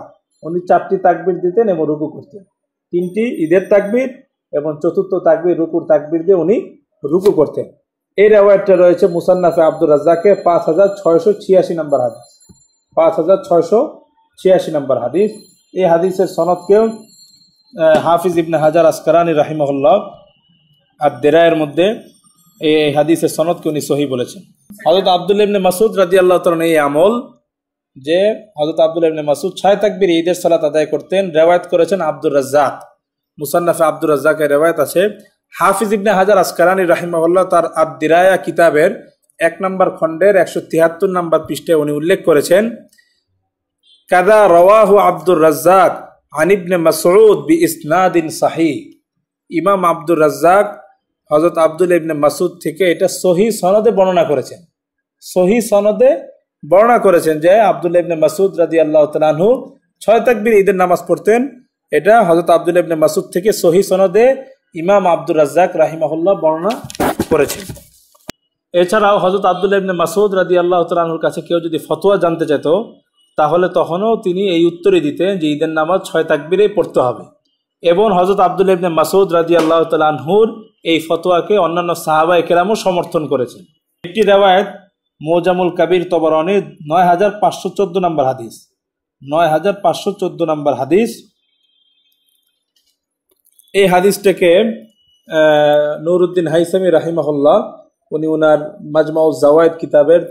উনি 4টি তাকবীর দিতেন এবং রুকু করতেন। 3টি ঈদের তাকবীর এবং চতুর্থ তাকবীর রুকুর তাকবীর দিয়ে উনি রুকু করতেন। এই রিওয়ায়াতটা রয়েছে মুসান্নাফে আব্দুর রাজ্জাকের 5686 নম্বর হাদিস। 5686 নম্বর হাদিস। এই হাদিসের সনদকেও হাফিজ ইবনে হাজার আসকালানী রাহিমাহুল্লাহ আদ-দিরায়ের মধ্যে এই হাদিসের সনদকে উনি সহিহ বলেছেন। হযরত আব্দুল্লাহ ইবনে মাসউদ রাদিয়াল্লাহু তাআলা এই আমল যে হযরত আব্দুল্লাহ ইবনে মাসউদ 6 তাকবীর ঈদের সালাত আদায় করতেন, রিওয়ায়াত করেছেন আব্দুর রাজ্জাক। মুসান্নাফে আব্দুর রাজ্জাকের রিওয়ায়াত আছে। হাফিজ ইবনে হাজার আসকালানী রাহিমাহুল্লাহ তার আদ-দিরায়া কিতাবের 1 নম্বর খণ্ডের 173 নম্বর পৃষ্ঠায় উনি উল্লেখ করেছেন, কাযা রাওয়াহু আব্দুর রাজ্জাক আন ইবনে মাসউদ বিইসনাদিন সহিহ। ইমাম আব্দুর রাজ্জাক হযরত আব্দুল্লাহ ইবনে মাসউদ থেকে এটা সহিহ সনদে বর্ণনা করেছেন। সহিহ সনদে বর্ণনা করেছেন যে আব্দুল্লাহ ইবনে মাসউদ রাদিয়াল্লাহু তাআলা আনহু 6 তাকবীর ঈদের নামাজ পড়তেন। এটা হযরত আব্দুল্লাহ ইবনে মাসউদ থেকে সহিহ সনদে ইমাম আব্দুর রাজ্জাক রাহিমাহুল্লাহ বর্ণনা করেছেন। এছাড়াও হযরত আব্দুল্লাহ ইবনে মাসউদ রাদিয়াল্লাহু তাআলা আনহুর কাছে কেউ যদি ফতোয়া জানতে চাইতো, তাহলে তখনও তিনি এই উত্তরে দিতেন যে ঈদের নামাজ 6 তাকবীরে পড়তে হবে। এবং হযরত আব্দুল্লাহ ইবনে মাসউদ রাদিয়াল্লাহু তাআলা আনহুর এই ফতোয়াকে অন্যান্য সাহাবায়ে কেরামও সমর্থন করেছেন। একটি রিওয়ায়াত মুজামুল কাবির তবরানীর 9514 নম্বর হাদিস, 9514 নম্বর হাদিস। এই হাদিসটাকে নুরউদ্দিন হাইসামি রাহিমাহুল্লাহ উনি ওনার মাজমাউজ জাওয়ায়েদ কিতাবের,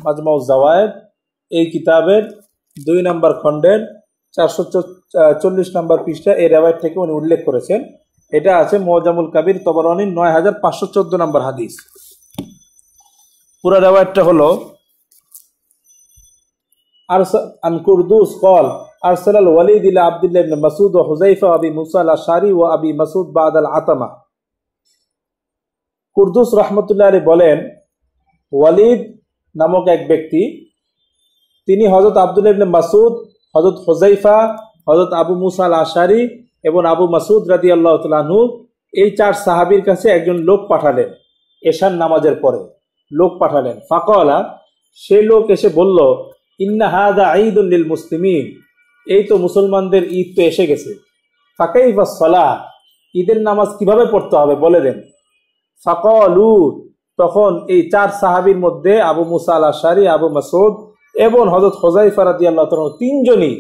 মাজমাউজ জাওয়ায়েদ এই কিতাবের 2 নম্বর খণ্ডের 440 নম্বর পৃষ্ঠা এই রিওয়ায়াত থেকে উনি উল্লেখ করেছেন। এটা আছে মুজামুল কাবির তবরানীর 9514 নম্বর হাদিস। পুরো রিওয়ায়াতটা হলো আন কুরদুস قال ارسل الوليد الى عبد الله بن مسعود وحذيفه وابي موسى الاشعري وابي مسعود بعد العتمه। কুরদুস রাহমাতুল্লাহ আলাইহি বলেন, ওয়ালিদ নামক এক ব্যক্তি তিনি হযরত আব্দুল্লাহ ইবনে মাসউদ, হযরত হুযায়ফা, হযরত আবু মুসা আল আশআরী এবং আবু মাসউদ রাদিয়াল্লাহু তাআলা আনহু এই 4 সাহাবীর কাছে একজন লোক পাঠালেন। এশার নামাজের পরে লোক পাঠালেন। ফাকালা, সেই লোক এসে বলল, ইন্না হাযা ঈদুন লিল মুসলিমিন, এই তো মুসলমানদের ঈদ তো এসে গেছে। ফাকাইফা সালাহ, ঈদের নামাজ কিভাবে পড়তে হবে বলে দেন। ফাকালু, তখন এই 4 সাহাবীর মধ্যে আবু মুসা আল আশআরী, আবু মাসউদ এবং হযরত হুযায়ফা রাদিয়াল্লাহু তাআলা তিনজনই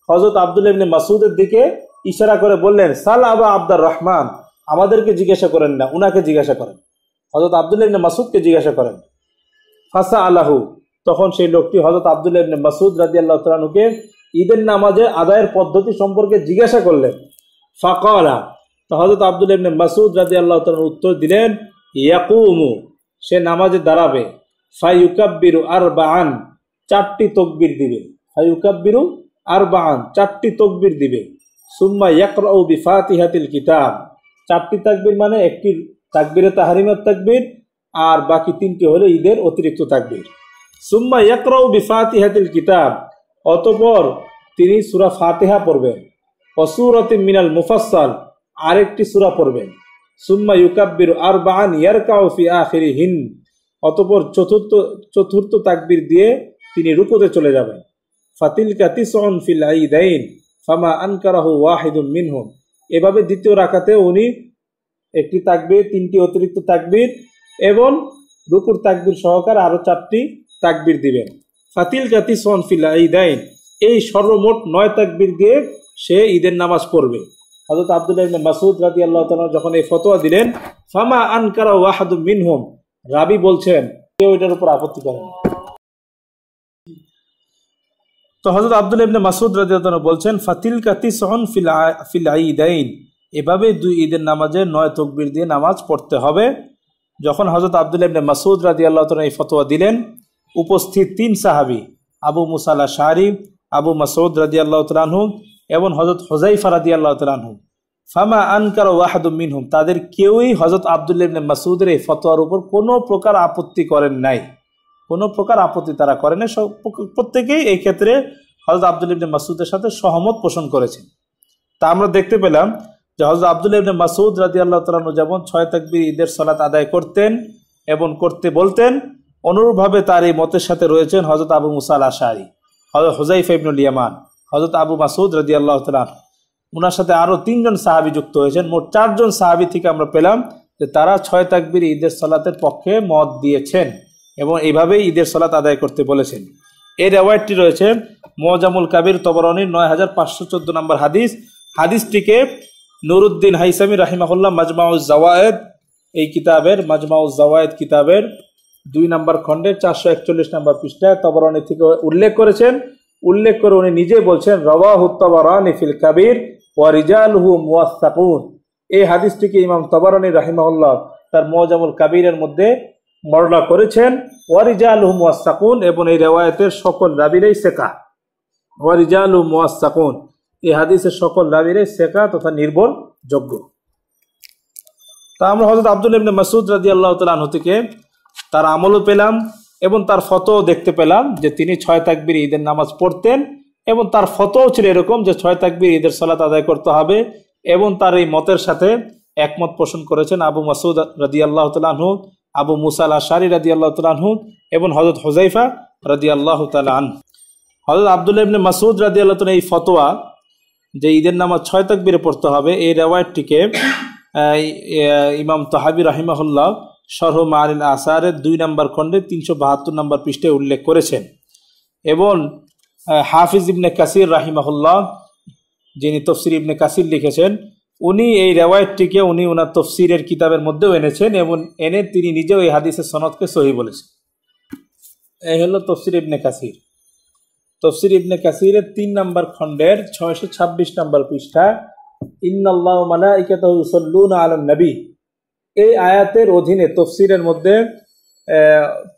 হযরত আব্দুল্লাহ ইবনে মাসউদের দিকে ইশারা করে বললেন, সাল আবা আব্দুর রহমান, আমাদেরকে জিজ্ঞাসা করেন না, উনাকে জিজ্ঞাসা করেন, হযরত আব্দুল্লাহ ইবনে মাসউদকে জিজ্ঞাসা করেন। ফাসা আলাহু, তখন সেই লোকটি হযরত আব্দুল্লাহ ইবনে মাসউদ রাদিয়াল্লাহু তাআলা আনহুকে ঈদের নামাজের আদায়ের পদ্ধতি সম্পর্কে জিজ্ঞাসা করলেন। ফাকালা, তো হযরত আব্দুল্লাহ ইবনে মাসউদ রাদিয়াল্লাহু তাআলা উত্তর দিলেন, ইয়াকুমু, সে নামাজে দাঁড়াবে, ফায়ুকাব্বিরু আরবাআন, 4টি তাকবীর দিবে, ফায়ুকাব্বিরু আরবাআন, 4টি তাকবীর দিবে, সুম্মা ইয়াকরাউ বিফাতিহাতিল কিতাব, 4টি তাকবীর মানে একটি তাকবীরে তাহরিমাত তাকবীর আর বাকি 3টি হলো ঈদের অতিরিক্ত তাকবীর। সুম্মা ইয়াকরাউ বিফাতিহাতিল কিতাব, অতঃপর তিনি সূরা ফাতিহা পড়বেন, ওয়াসূরাতিন মিনাল মুফাসসাল, আরেকটি সূরা পড়বেন। সুম্মা ইউকাব্বিরু আরবাআন ইয়ারকাউ ফি আখিরিহিন, অতঃপর চতুর্থ তাকবীর দিয়ে তিনি রুকুতে চলে যাবেন। ফাতিলকা তিসউন ফিল ঈদাইন ফামা আনকারাহু ওয়াহিদুম মিনহুম, এভাবে দ্বিতীয় রাকাতে উনি একটি তাকবীর, 3টি অতিরিক্ত তাকবীর এবং রুকুর তাকবীর সহকারে আরো 4টি তাকবীর দিবেন। ফাতিলকা তিসউন ফিল ঈদাইন, এই সর্বমোট 9 তাকবীর দিয়ে সে ঈদের নামাজ পড়বে। হযরত আব্দুল্লাহ ইবনে মাসউদ রাদিয়াল্লাহু তাআলা যখন এই ফতোয়া দিলেন, ফামা আনকারা ওয়াহিদুম মিনহুম, রাবি বলছেন কেউ এটার উপর আপত্তি করেন। তো হযরত আব্দুল্লাহ ইবনে মাসউদ রাদিয়াল্লাহু তাআলা বলছেন, ফাতিলকা তিসউন ফিল ঈদাইন, এভাবে 2 ঈদের নামাজে 9 তাকবীর দিয়ে নামাজ পড়তে হবে। যখন হযরত আব্দুল্লাহ ইবনে মাসউদ রাদিয়াল্লাহু তাআলা এই ফতোয়া দিলেন, উপস্থিত 3 সাহাবী আবু মুসা আল আশআরী, আবু মাসউদ রাদিয়াল্লাহু তাআলা আনহু এবং হযরত হুযায়ফা রাদিয়াল্লাহু তাআলা আনহু, ফামা আনকারা ওয়াহিদুম মিনহুম, তাদের কেউই হযরত আব্দুল্লাহ ইবনে মাসউদের এই ফতোয়ার উপর কোনো প্রকার আপত্তি করেন নাই, কোনো প্রকার আপত্তি তারা করেন নাই। প্রত্যেকেই এই ক্ষেত্রে হযরত আব্দুল্লাহ ইবনে মাসউদের সাথে সহমত পোষণ করেছেন। তা আমরা দেখতে পেলাম যে হযরত আব্দুল্লাহ ইবনে মাসউদ রাদিয়াল্লাহু তাআলা আনহু যেমন 6 তাকবীর ঈদের সালাত আদায় করতেন এবং করতে বলতেন, অনুরূপভাবে তার এই মতের সাথে রয়েছেন হযরত আবু মুসা আল আশআরী, হযরত হুযায়ফা ইবনুল ইয়ামান, হযরত আবু মাসউদ রাদিয়াল্লাহু তাআলা, ওনার সাথে আরো 3 জন সাহাবী যুক্ত হয়েছেন। মোট 4 জন সাহাবী থেকে আমরা পেলাম যে তারা 6 তাকবীর ঈদের সালাতের পক্ষে মত দিয়েছেন এবং এইভাবেই ঈদের সালাত আদায় করতে বলেছেন। এই রিওয়ায়াতটি রয়েছে মুজামুল কাবির তবরানীর 9514 নম্বর হাদিস। হাদিসটিকে নুরউদ্দিন হাইসামি রাহিমাহুল্লাহ মাজমাউজ জাওয়ায়েদ এই কিতাবের, মাজমাউজ জাওয়ায়েদ কিতাবের 2 নম্বর খণ্ডের 441 নম্বর পৃষ্ঠায় তবরানী থেকে উল্লেখ করেছেন। উল্লেখ করে উনি নিজে বলছেন, রাওয়াহু তাবরানী ফিল কাবির ওয়া রিজালুহু মুওয়াসসাকুন, এই হাদিসটিকে ইমাম তাবরানী রাহিমাহুল্লাহ তার মুজামুল কাবিরের মধ্যে বর্ণনা করেছেন। ওয়া রিজালুহু মুওয়াসসাকুন, এবং এই রিওয়ায়াতের সকল রাবীরাই সিকা। ওয়া রিজালুহু মুওয়াসসাকুন, এই হাদিসের সকল রাবীরাই সিকা তথা নির্ভরযোগ্য। তা আমরা হযরত আব্দুল্লাহ ইবনে মাসউদ রাদিয়াল্লাহু তাআলা আনহু থেকে তার আমলও পেলাম এবং তার ফতোও দেখতে পেলাম যে তিনি 6 তাকবীর ঈদের নামাজ পড়তেন এবং তার ফতোও ছিল এরকম যে 6 তাকবীর ঈদের সালাত আদায় করতে হবে। এবং তার এই মতের সাথে একমত পোষণ করেছেন আবু মাসউদ রাদিয়াল্লাহু তাআলা আনহু, আবু মুসা আল আশআরী রাদিয়াল্লাহু তাআলা আনহু এবং হযরত হুযায়ফা রাদিয়াল্লাহু তাআলা আনহু। হযরত আব্দুল্লাহ ইবনে মাসউদ রাদিয়াল্লাহু তাআলা এই ফতোয়া যে ঈদের নামাজ 6 তাকবীরে পড়তে হবে, এই রিওয়ায়াতটিকে ইমাম তাহাবী রাহিমাহুল্লাহ শরহ মাআনিল আসারের 2 নম্বর খণ্ডে 372 নম্বর পৃষ্ঠায় উল্লেখ করেছেন। এবং হাফিজ ইবনে কাসির রাহিমাহুল্লাহ, যিনি তফসির ইবনে কাসির লিখেছেন, উনি এই রিওয়ায়াতটিকে ওনার তফসিরের কিতাবের মধ্যেও এনেছেন এবং এনে তিনি নিজেও এই হাদিসের সনদকে সহিহ বলেছেন। এই হলো তফসির ইবনে কাসির। তফসির ইবনে কাসিরের 3 নম্বর খণ্ডের 626 নম্বর পৃষ্ঠা, ইন্নাল্লাহু ওয়া মালাইকাতাহু ইউসাল্লুনা আলান নবী, এই আয়াতের অধীনে তফসিরের মধ্যে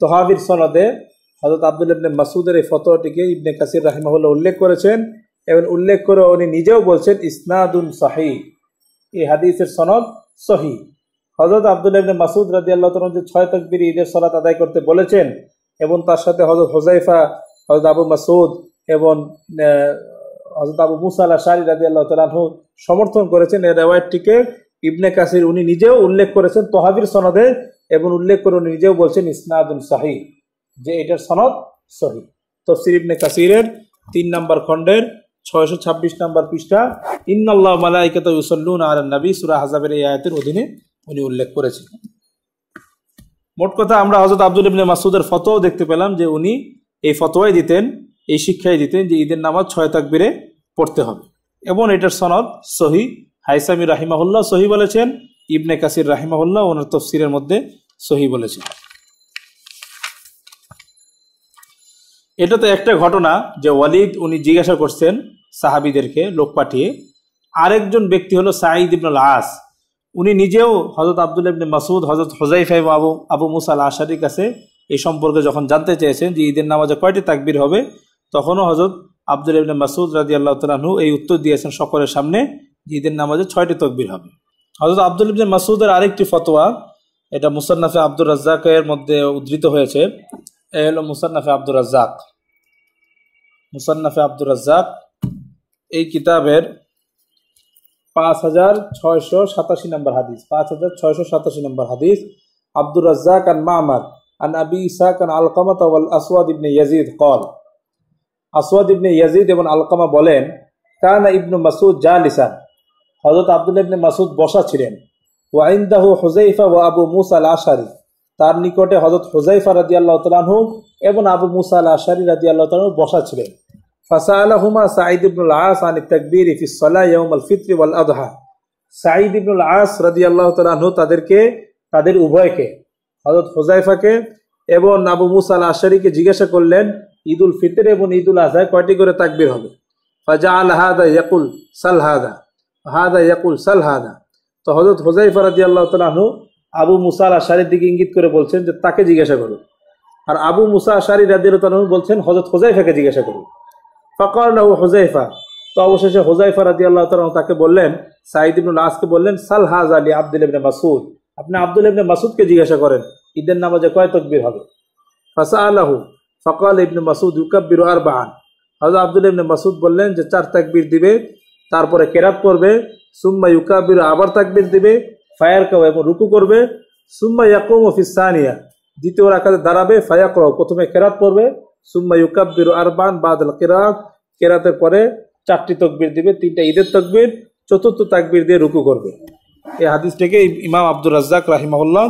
তহাবির সনদে হযরত আব্দুল্লাহ ইবনে মাসউদের এই ফতোয়াটিকে ইবনে কাসির রাহিমাহুল্লাহ উল্লেখ করেছেন এবং উল্লেখ করে উনি নিজেও বলছেন ইসনাদুন সহিহ, এই হাদিসের সনদ সহিহ। হযরত আব্দুল্লাহ ইবনে মাসউদ রাদিয়াল্লাহু তাআলা যে 6 তাকবীরে ঈদের সালাত আদায় করতে বলেছেন এবং তার সাথে হযরত হুযায়ফা, হযরত আবু মাসউদ এবং হযরত আবু মুসা আল-আশআরী রাদিয়াল্লাহু তাআলা আনহু সমর্থন করেছেন, এই রিওয়ায়াতটিকে ইবনে কাসির উনি নিজেও উল্লেখ করেছেন তহাবির সনদে এবং উল্লেখ করে উনি নিজেও বলছেন ইসনাদুন সহিহ, যে এটার সনদ সহিহ। তাফসীর ইবনে কাসিরের 3 নম্বর খণ্ডের 626 নম্বর পৃষ্ঠা, ইন্নাল্লাহু ওয়া মালাইকাতাহু ইউসাল্লুনা আলান নবী, সূরা আহজাবের এই আয়াতের অধীনে উনি উল্লেখ করেছেন। মোট কথা আমরা হযরত আব্দুল্লাহ ইবনে মাসউদের ফতোয়া দেখতে পেলাম যে উনি এই ফতোয়াই দিতেন, এই শিক্ষাই দিতেন যে ঈদের নামাজ 6 তাকবীরে পড়তে হবে এবং এটার সনদ সহিহ। হাইসামি রাহিমাহুল্লাহ সহিহ বলেছেন, ইবনে কাসির রাহিমাহুল্লাহ ওনার তাফসীরের মধ্যে সহিহ বলেছেন। এটা তো একটা ঘটনা যে ওয়ালিদ উনি জিজ্ঞাসা করছেন সাহাবীদেরকে লোক পাঠিয়ে। আরেকজন ব্যক্তি হলো সাঈদ ইবনুল আস, উনি নিজেও হযরত আব্দুল্লাহ ইবনে মাসউদ, হযরত হুযায়ফা এবং আবু মুসা আল-আশআরীর কাছে এই সম্পর্কে যখন জানতে চেয়েছেন যে ঈদের নামাজে কয়টি তাকবীর হবে, তখনও হযরত আব্দুল্লাহ ইবনে মাসউদ রাদিয়াল্লাহু তাআলা আনহু এই উত্তর দিয়েছেন সকলের সামনে যে ঈদের নামাজে 6টি তাকবীর হবে। হযরত আব্দুল্লাহ ইবনে মাসউদের আরেকটি ফতোয়া, এটা মুসান্নাফে আব্দুর রাজ্জাকের মধ্যে উদ্ধৃত হয়েছে। এই হলো মুসান্নাফে আব্দুর রাজ্জাক। মুসান্নাফে আব্দুর রাজ্জাক এই কিতাবের 5687 নম্বর হাদিস, 5687 নম্বর হাদিস, আব্দুর রাজ্জাক আন মা'মার আন আবি ইসহাক আন আলকামা ওয়াল আসওয়াদ ইবনে ইয়াজিদ قال, আসওয়াদ ইবনে ইয়াজিদ এবং আলকামা বলেন, কানা ইবনু মাসউদ জালিসান, হযরত আব্দুল্লাহ ইবনে মাসউদ বসা ছিলেন, ওয়া ইনদাহু হুযায়ফা ওয়া আবু মুসা আল-আশআরী, তার নিকটে হযরত হুযায়ফা রাদিয়াল্লাহু তাআলা আনহু এবং আবু মুসা আল-আশআরী রাদিয়াল্লাহু তাআলা আনহু বসা ছিলেন। ফাসালাহুমা সাঈদ ইবনুল আস আন তাকবীর ফি সলাহ ইয়াউমুল ফিত্র ওয়াল আযহা, সাঈদ ইবনুল আস রাদিয়াল্লাহু তাআলা আনহু তাদের উভয়কে, হযরত হুযায়ফাকে এবং আবু মুসা আল-আশআরীকে জিজ্ঞাসা করলেন ঈদুল ফিতর এবং ঈদুল আযহা কয়টি করে তাকবীর হবে। ফাজাআল হাদা ইয়াকুল সাল হাদা, হাদা ইয়াকুল সাল হাদা, তো হযরত হুযায়ফা রাদিয়াল্লাহু তাআলা আনহু আবু মুসা আল-আশআরীর দিকে ইঙ্গিত করে বলছেন যে তাকে জিজ্ঞাসা করো, আর আবু মুসা আশআরী রাদিয়াল্লাহু তাআলা আনহু বলছেন হযরত হুযায়ফাকে জিজ্ঞাসা করো। ফাকাল লাহু হুযায়ফা, তো অবশেষে হুযায়ফা রাদিয়াল্লাহু তাআলা আনহু তাকে বললেন, সাঈদ ইবনুল আসকে বললেন, সাল হাযা লি আব্দুল্লাহ ইবনে মাসউদ, আপনি আব্দুল্লাহ ইবনে মাসউদকে জিজ্ঞাসা করেন ঈদের নামাজে কয় তাকবীর হবে। ফাসালাহু ফাকাল ইবনে মাসউদ ইউকাব্বিরু আরবাআন, হযরত আব্দুল্লাহ ইবনে মাসউদ বললেন যে 4 তাকবীর দিবে, তারপরে কিরাত পড়বে, সুম্মা ইউকাব্বিরু, আবার তাকবীর দিবে, ফায়ারকাউ এবং রুকু করবে, সুম্মা ইয়াকুমু ফিস সানিয়া, দ্বিতীয় রাকাতে দাঁড়াবে, ফায়াকরাউ প্রথমে কিরাত পড়বে, সুম্মা ইউকাব্বিরু আরবাআন বাদাল কিরাত, কিরাতের পরে 4টি তাকবীর দিবে, 3টা ঈদের তাকবীর, চতুর্থ তাকবীর দিয়ে রুকু করবে। এই হাদিসটাকে ইমাম আব্দুর রাজ্জাক রাহিমাহুল্লাহ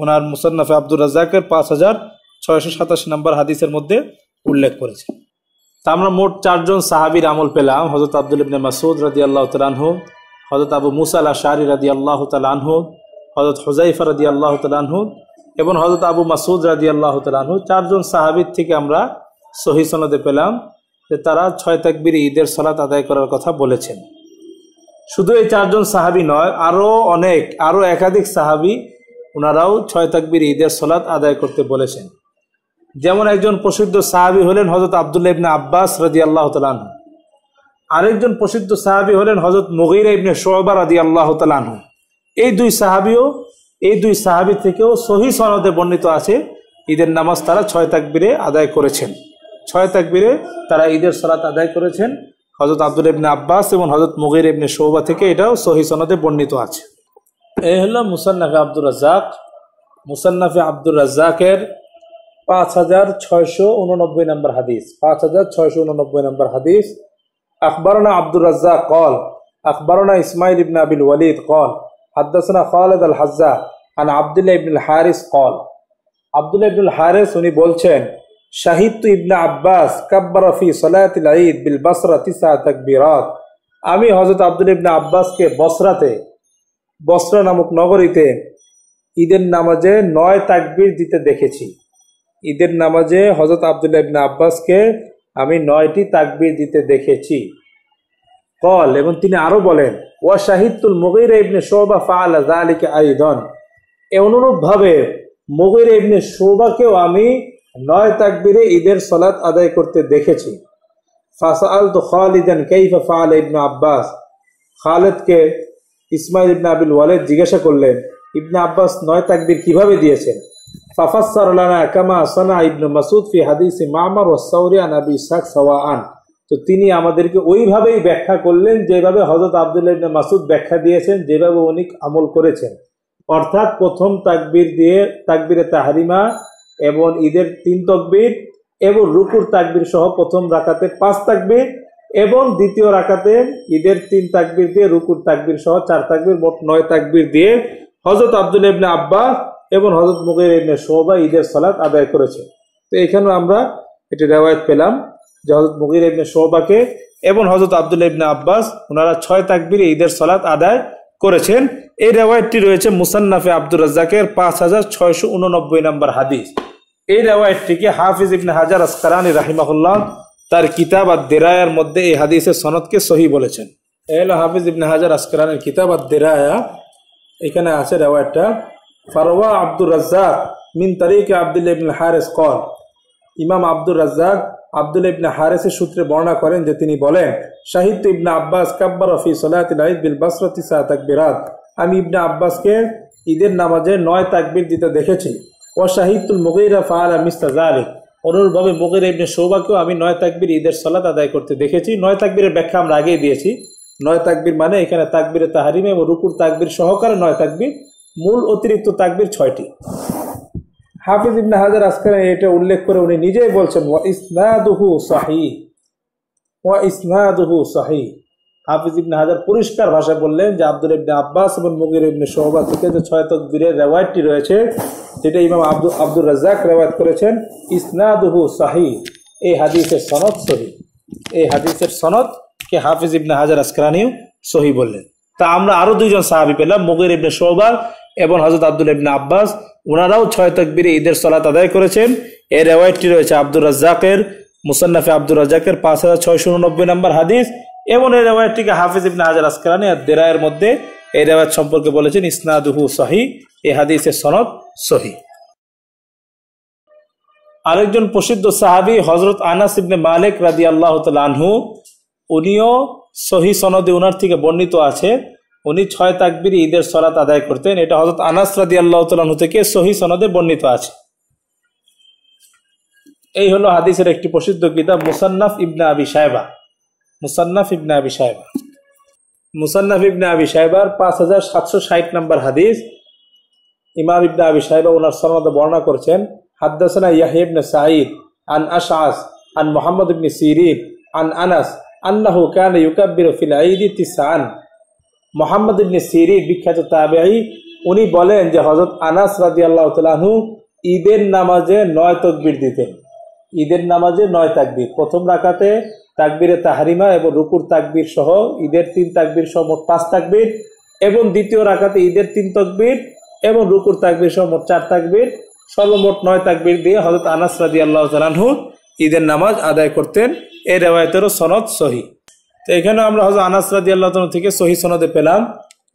ওনার মুসান্নাফে আব্দুর রাজ্জাকের 5687 নম্বর হাদিসের মধ্যে উল্লেখ করেছে। তা আমরা মোট 4 জন সাহাবীর আমল পেলাম, হযরত আব্দুল্লাহ ইবনে মাসউদ রাদিয়াল্লাহু তাআলা আনহু, হযরত আবু মুসা আল-আশআরী রাদিয়াল্লাহু তাআলা আনহু, হযরত হুযায়ফা রাদিয়াল্লাহু তাআলা আনহু এবং হযরত আবু মাসউদ রাদিয়াল্লাহু তাআলা আনহু। 4 জন সাহাবীর থেকে আমরা সহিহ সনদে পেলাম যে তারা 6 তাকবীরে ঈদের সালাত আদায় করার কথা বলেছেন। শুধু এই 4 জন সাহাবী নয়, আরো একাধিক সাহাবী ওনারাও 6 তাকবীরে ঈদের সালাত আদায় করতে বলেছেন। যেমন একজন প্রসিদ্ধ সাহাবী হলেন হযরত আব্দুল্লাহ ইবনে আব্বাস রাদিয়াল্লাহু তাআলা আনহু, আরেকজন প্রসিদ্ধ সাহাবী হলেন হযরত মুগীরা ইবনে শুবা রাদিয়াল্লাহু তাআলা আনহু। এই দুই সাহাবী থেকেও সহিহ সনদে বর্ণিত আছে ঈদের নামাজ তারা 6 তাকবীরে আদায় করেছেন, 6 তাকবীরে তারা ঈদের সালাত আদায় করেছেন। হযরত আব্দুল্লাহ ইবনে আব্বাস এবং হযরত মুগীরা ইবনে শুবা থেকে এটাও সহিহ সনদে বর্ণিত আছে। এই হলো মুসান্নাফে আব্দুর রাজ্জাক। মুসান্নাফে আব্দুর রাজ্জাকের 5689 নম্বর হাদিস, 5689 নম্বর হাদিস। আখবারনা আব্দুর রাজ্জাক قال আখবারনা ইসমাইল ইবনে আবিল ওয়ালিদ قال হাদাসানা খালিদ আল হাজ্জা আন আব্দুল্লাহ ইবনে আল হারিস قال আব্দুল্লাহ ইবনে আল হারিস উনি বলছেন শাহিদতু ইবনে আব্বাস কাব্বারা ফি সালাতিল ঈদ বিল বাসরা 9 তাকবীরাত, আমি হযরত আব্দুল্লাহ ইবনে আব্বাসকে বসরা নামক নগরীতে ঈদের নামাজে 9 তাকবীর দিতে দেখেছি। ঈদের নামাজে হযরত আব্দুল্লাহ ইবনে আব্বাসকে আমি 9টি তাকবীর দিতে দেখেছি। কল, এবং তিনি আরো বলেন ওয়া শাহিদতুল মুগীরা ইবনে শুবা ফাআলা যালিকা আইদান, অনুরূপ ভাবে মুগীরা ইবনে শুবাকেও আমি 9 তাকবীরে ঈদের সালাত আদায় করতে দেখেছি। ফাসাআলতু খালিদান কাইফা ফাআলা ইবনে আব্বাস, খালিদকে ইসমাইল ইবনে আবিল ওয়ালিদ জিজ্ঞাসা করলেন ইবনে আব্বাস 9 তাকবীর কিভাবে দিয়েছেন। ফাফাসসার লানা কামা সানা ইবনে মাসউদ ফি হাদিসে মা'মার ওয়া সাওরি আন আবি ইসহাক সাওয়াআন, তো তিনি আমাদেরকে ওইভাবেই ব্যাখ্যা করলেন যেভাবে হযরত আব্দুল্লাহ ইবনে মাসউদ ব্যাখ্যা দিয়েছেন, যেভাবে উনি আমল করেছেন। অর্থাৎ প্রথম তাকবীর দিয়ে তাকবীরে তাহরিমা এবং ঈদের 3 তাকবীর এবং রুকুর তাকবীর সহ প্রথম রাকাতে 5 তাকবীর এবং দ্বিতীয় রাকাতে ঈদের 3 তাকবীর দিয়ে রুকুর তাকবীর সহ 4 তাকবীর, মোট 9 তাকবীর দিয়ে হযরত আব্দুল্লাহ ইবনে আব্বাস এবং হযরত মুগীরা ইবনে শুবা ঈদের সালাত আদায় করেছে। তো এখানেও আমরা এটি রিওয়ায়াত পেলাম যে হযরত মুগীরা ইবনে শুবাকে এবং হযরত আব্দুল্লাহ ইবনে আব্বাস ওনারা 6 তাকবীরে ঈদের সালাত আদায় করেছেন। এই রিওয়ায়াতটি রয়েছে মুসান্নাফে আব্দুর রাজ্জাকের 5689 নম্বর হাদিস। এই রিওয়ায়াতটিকে হাফিজ ইবনে হাজার আসকালানী রাহিমাহুল্লাহ তার কিতাব আদ-দিরায়ার মধ্যে এই হাদিসের সনদকে সহিহ বলেছেন। এহলো হাফিজ ইবনে হাজার আসকালানীর কিতাব আদ-দিরায়া, এখানে আছে রিওয়ায়াতটা ফারওয়া আব্দুর রাজ্জাক মিন তারিকে আব্দুল্লাহ ইবনে হারিস قال, ইমাম আব্দুর রাজ্জাক আব্দুল্লাহ ইবনে হারিসের সূত্রে বর্ণনা করেন যে তিনি বলেন শাহিদতু ইবনে আব্বাস কাব্বারা ফি সালাতিল ঈদ বিল বাসরা 9 তাকবীরাত, আমি ইবনে আব্বাসকে ঈদের নামাজে 9 তাকবীর দিতে দেখেছি। ওয়া শাহিদতুল মুগীরা ফাআলা মিসলা যালিক, অনুরূপভাবে মুগীরা ইবনে শুবাকেও আমি 9 তাকবীর ঈদের সালাত আদায় করতে দেখেছি। 9 তাকবীরের ব্যাখ্যা আমরা আগেই দিয়েছি। 9 তাকবীর মানে এখানে তাকবীরে তাহরিমা এবং রুকুর তাকবীর সহকারে 9 তাকবীর, মূল অতিরিক্ত তাকবীর 6টি। হাফিজ ইবনে হাজার আসকালানী এটা উল্লেখ করে উনি নিজেই বলছেন ওয়া ইসনাদুহু সহিহ। হাফিজ ইবনে হাজার পরিষ্কার ভাষায় বললেন যে আব্দুল্লাহ ইবনে আব্বাস এবং মুগীরা ইবনে শুবা থেকে যে 6 তাকবীরের রিওয়ায়াতটি রয়েছে যেটা ইমাম আব্দুর রাজ্জাক রিওয়ায়াত করেছেন, ইসনাদুহু সহিহ, এই হাদিসের সনদ সহিহ। এই হাদিসের সনদকে হাফিজ ইবনে হাজার আসকালানীও সহিহ বললেন। তা আমরা আরো 2 জন সাহাবী পেলাম, মুগীরা ইবনে শুবা এবং হযরত আব্দুল্লাহ ইবনে আব্বাস, ওনারাও 6 তাকবীরে ঈদের সালাত আদায় করেছেন। এই রিওয়ায়াতটি রয়েছে আব্দুর রাজ্জাকের মুসান্নাফে আব্দুর রাজ্জাকের 5689 নম্বর হাদিস, এবং এই রিওয়ায়াতটিকে হাফিজ ইবনে হাজার আসকালানী আদ-দিরায়ের মধ্যে এই রিওয়ায়াত সম্পর্কে বলেছেন ইসনাদুহু সহিহ, এই হাদিসের সনদ সহিহ। আরেকজন প্রসিদ্ধ সাহাবী হযরত আনাস ইবনে মালিক রাদিয়াল্লাহু তাআলা আনহু, উনিও সহিহ সনদে উনার থেকে বর্ণিত আছে উনি 6 তাকবীরে ঈদের সালাত আদায় করতেন। এটা হযরত আনাস রাদিয়াল্লাহু তাআলা আনহু থেকে সহিহ সনদে বর্ণিত আছে। এই হলো হাদিসের একটি প্রসিদ্ধ কিতাব মুসান্নাফ ইবনে আবি শায়বা। মুসান্নাফ ইবনে আবি শায়বার 5760 নম্বর হাদিস। ইমাম ইবনে আবি শায়বা ওনার সনদে বর্ণনা করেছেন হাদাসানা ইয়াহইয়া ইবনে সাঈদ আন আশআস আন মুহাম্মদ ইবনে সিরিন আন আনাস আন্নাহু কানা ইউকাব্বিরু ফিল ঈদ 9। মুহাম্মদ ইবনে সিরিন বিখ্যাত তাবেঈ, উনি বলেন যে হযরত আনাস রাদিয়াল্লাহু তাআলা আনহু ঈদের নামাজে 9 তাকবীর দিতেন। ঈদের নামাজে 9 তাকবীর, প্রথম রাকাতে তাকবীরে তাহরিমা এবং রুকুর তাকবীর সহ ঈদের 3 তাকবীর সহ মোট 5 তাকবীর, এবং দ্বিতীয় রাকাতে ঈদের 3 তাকবীর এবং রুকুর তাকবীর সহ মোট 4 তাকবীর, সর্বমোট 9 তাকবীর দিয়ে হযরত আনাস রাদিয়াল্লাহু তাআলা আনহু ঈদের নামাজ আদায় করতেন। এই রিওয়ায়াতেরও সনদ সহিহ। তো এখানে আমরা হযরত আনাস রাদিয়াল্লাহু তাআলা থেকে সহিহ সনদে পেলাম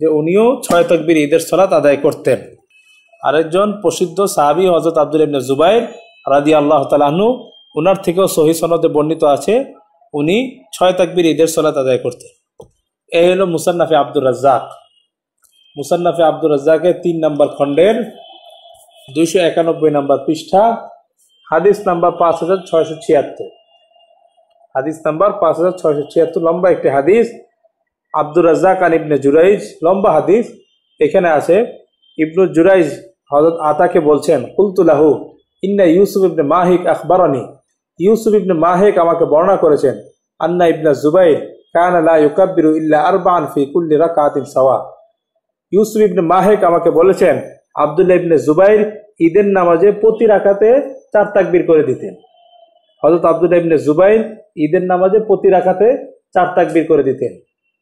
যে উনিও 6 তাকবীর ঈদের সালাত আদায় করতেন। আরেকজন প্রসিদ্ধ সাহাবী হযরত আব্দুল্লাহ ইবনে জুবাইর রাদিয়াল্লাহু তাআলা আনহু, ওনার থেকেও সহিহ সনদে বর্ণিত আছে উনি 6 তাকবীর ঈদের সালাত আদায় করতেন। এই হলো মুসান্নাফে আব্দুর রাজ্জাক। মুসান্নাফে আব্দুর রাজ্জাকের 3 নম্বর খণ্ডের 291 নম্বর পৃষ্ঠা, হাদিস নাম্বার 5676। হাদিস নাম্বার 5676, লম্বা একটি হাদিস। আব্দুর রাজ্জাক আন ইবনে জুরাইজ, লম্বা হাদিস। এখানে আছে ইবনু জুরাইজ হযরত আতাকে বলছেন কুলতু লাহু ইন্না ইউসুফ ইবনে মাহিক আখবারানি, ইউসুফ ইবনে মাহিক আমাকে বর্ণনা করেছেন, আন্না ইবনে জুবাইর কানা লা ইউকাব্বিরু ইল্লা আরবাআন ফি কুল্লি রাকাতিন সাওয়া। ইউসুফ ইবনে মাহিক আমাকে বলেছেন আব্দুল্লাহ ইবনে জুবাইর ঈদের নামাজে প্রতি রাকাতে 4 তাকবীর করে দিতেন। হযরত আব্দুল্লাহ ইবনে জুবাইর ঈদের নামাজে প্রতি রাকাতে 4 তাকবীর করে দিতেন।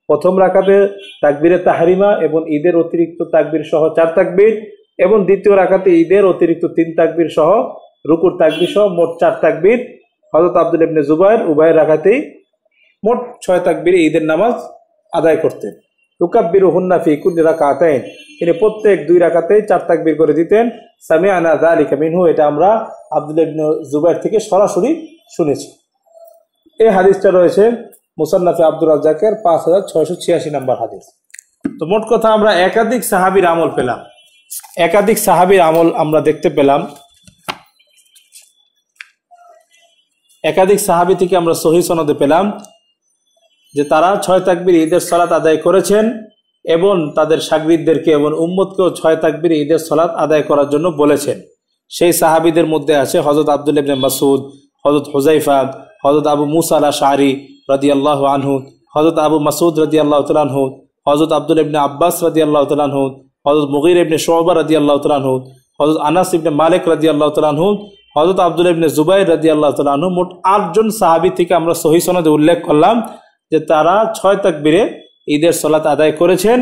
প্রথম রাকাতে তাকবীরে তাহরিমা এবং ঈদের অতিরিক্ত তাকবীর সহ 4 তাকবীর, এবং দ্বিতীয় রাকাতে ঈদের অতিরিক্ত 3 তাকবীর সহ রুকুর তাকবীর সহ মোট 4 তাকবীর। হযরত আব্দুল্লাহ ইবনে জুবাইর উভয় রাকাতেই মোট 6 তাকবীরে ঈদের নামাজ আদায় করতেন। ইউকাব্বিরুহুন্না ফি কুল্লি রাকাতাইন, তিনি প্রত্যেক 2 রাকাতেই 4 তাকবীর করে দিতেন। সামিআনা যালিকা মিনহু, এটা আমরা আব্দুল্লাহ ইবনে জুবাইর থেকে সরাসরি শুনেছি। এই হাদিসটা রয়েছে মুসান্নাফে আব্দুর রাজ্জাকের 5686 নম্বর হাদিস। তো মোট কথা আমরা একাধিক সাহাবীর আমল পেলাম, একাধিক সাহাবীর আমল আমরা দেখতে পেলাম। একাধিক সাহাবী থেকে আমরা সহিহ সনদে পেলাম যে তারা 6 তাকবীর ঈদের সালাত আদায় করেছেন এবং তাদের শাগরিদদেরকে এবং উম্মতকেও 6 তাকবীর ঈদের সালাত আদায় করার জন্য বলেছেন। সেই সাহাবীদের মধ্যে আছে হযরত আব্দুল্লাহ ইবনে মাসউদ, হযরত হুযায়ফা, হযরত আবু মুসা আল-আশআরী রাদিয়াল্লাহু আনহু, হযরত আবু মাসউদ রাদিয়াল্লাহু তাআলা আনহু, হযরত আব্দুল্লাহ ইবনে আব্বাস রাদিয়াল্লাহু তাআলা আনহু, হযরত মুগীরা ইবনে শুবা রাদিয়াল্লাহু তাআলা আনহু, হযরত আনাস ইবনে মালিক রাদিয়াল্লাহু তাআলা আনহু, হযরত আব্দুল্লাহ ইবনে জুবাইর রাদিয়াল্লাহু তাআলা আনহু, মোট 8 জন সাহাবী থেকে আমরা সহিহ সনদে উল্লেখ করলাম যে তারা 6 তাকবীরে ঈদের সালাত আদায় করেছেন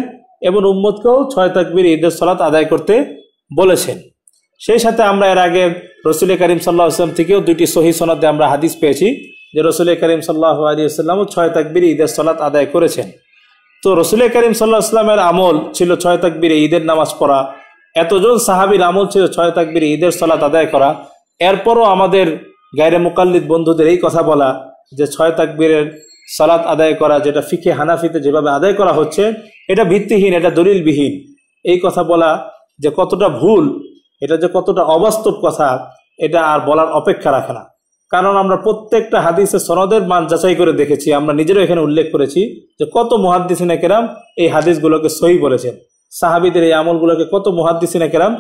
এবং উম্মতকেও 6 তাকবীরে ঈদের সালাত আদায় করতে বলেছেন। সেই সাথে আমরা এর আগে রাসূল করিম সাল্লাল্লাহু আলাইহি ওয়াসাল্লাম থেকেও 2টি সহিহ সনদে আমরা হাদিস পেয়েছি যে রাসূল করিম সাল্লাল্লাহু আলাইহি ওয়াসাল্লামও 6 তাকবীরে ঈদের সালাত আদায় করেছেন। তো রাসূল করিম সাল্লাল্লাহু আলাইহি ওয়াসাল্লামের আমল ছিল 6 তাকবীরে ঈদের নামাজ পড়া, এতজন সাহাবীর আমল ছিল 6 তাকবীরে ঈদের সালাত আদায় করা। এরপরও আমাদের গায়রে মুকাল্লিদ বন্ধুদের এই কথা বলা যে 6 তাকবীরের সালাত আদায় করা, যেটা ফিকে হানাফিতে যেভাবে আদায় করা হচ্ছে, এটা ভিত্তিহীন, এটা দলিলবিহীন। এই কথা বলা যে কতটা ভুল, এটা যে কতটা অবাস্তব কথা, এটা আর বলার অপেক্ষা রাখে না। কারণ আমরা প্রত্যেকটা হাদিসের সনদের মান যাচাই করে দেখেছি, আমরা নিজেরাও এখানে উল্লেখ করেছি যে কত মুহাদ্দিসিনে কেরাম এই হাদিসগুলোকে সহিহ বলেছেন, সাহাবীদের এই আমলগুলোকে কত মুহাদ্দিসিনে কেরাম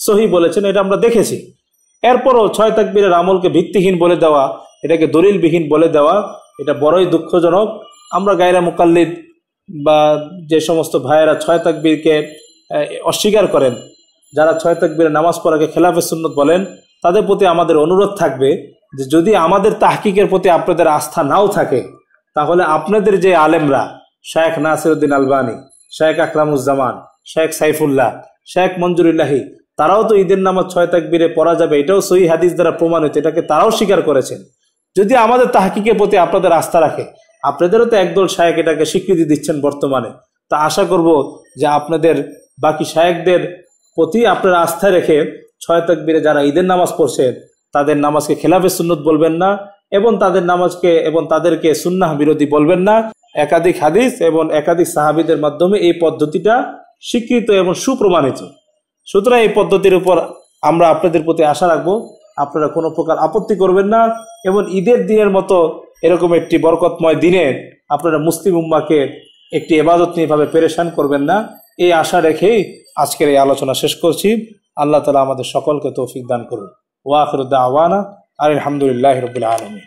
সহিহ বলেছেন, এটা আমরা দেখেছি। এরপরও 6 তাকবীরের আমলকে ভিত্তিহীন বলে দেওয়া, এটাকে দলিলবিহীন বলে দেওয়া, এটা বড়ই দুঃখজনক। আমরা গায়রে মুকাল্লিদ বা যে সমস্ত ভাইয়েরা 6 তাকবীরকে অস্বীকার করেন, যারা 6 তাকবীরে নামাজ পড়াকে খেলাফে সুন্নত বলেন, তাদের প্রতি আমাদের অনুরোধ থাকবে যে যদি আমাদের তাহকিকের প্রতি আপনাদের আস্থা নাও থাকে, তাহলে আপনাদের যে আলেমরা শায়েখ নাসিরউদ্দিন আলবানী, শায়েখ আকরামুজ্জামান, শায়েখ সাইফুল্লাহ, শায়েখ মঞ্জুরুল্লাহি, তারাও তো ঈদের নামাজ 6 তাকবীরে পড়া যাবে, এটাও সহিহ হাদিস দ্বারা প্রমাণিত, এটাকে তারাও স্বীকার করেছেন। যদি আমাদের তাহকিকের প্রতি আপনাদের আস্থা রাখে, আপনাদেরও তো একদল শায়েখ এটাকে স্বীকৃতি দিচ্ছেন বর্তমানে, তা আশা করব যে আপনাদের বাকি শায়েখদের প্রতি আপনারা আস্থা রেখে 6 তাকবীরে যারা ঈদের নামাজ পড়ছেন তাদের নামাজকে খেলাফে সুন্নত বলবেন না এবং তাদের নামাজকে এবং তাদেরকে সুন্নাহ বিরোধী বলবেন না। একাধিক হাদিস এবং একাধিক সাহাবীদের মাধ্যমে এই পদ্ধতিটা স্বীকৃত এবং সুপ্রমাণিত। সুতরাং এই পদ্ধতির উপর আমরা আপনাদের প্রতি আশা রাখবো, আপনারা কোনো প্রকার আপত্তি করবেন না এবং ঈদের দিনের মতো এরকম একটি বরকতময় দিনে আপনারা মুসলিম উম্মাহকে একটি ইবাদত নিয়ে ভাবে পেরেশান করবেন না, এই আশা রেখেই আজকের এই আলোচনা শেষ করছি। আল্লাহ তাআলা আমাদের সকলকে তৌফিক দান করুন। ওয়া আখিরু দাওয়ানা আলহামদুলিল্লাহি রাব্বিল আলামিন।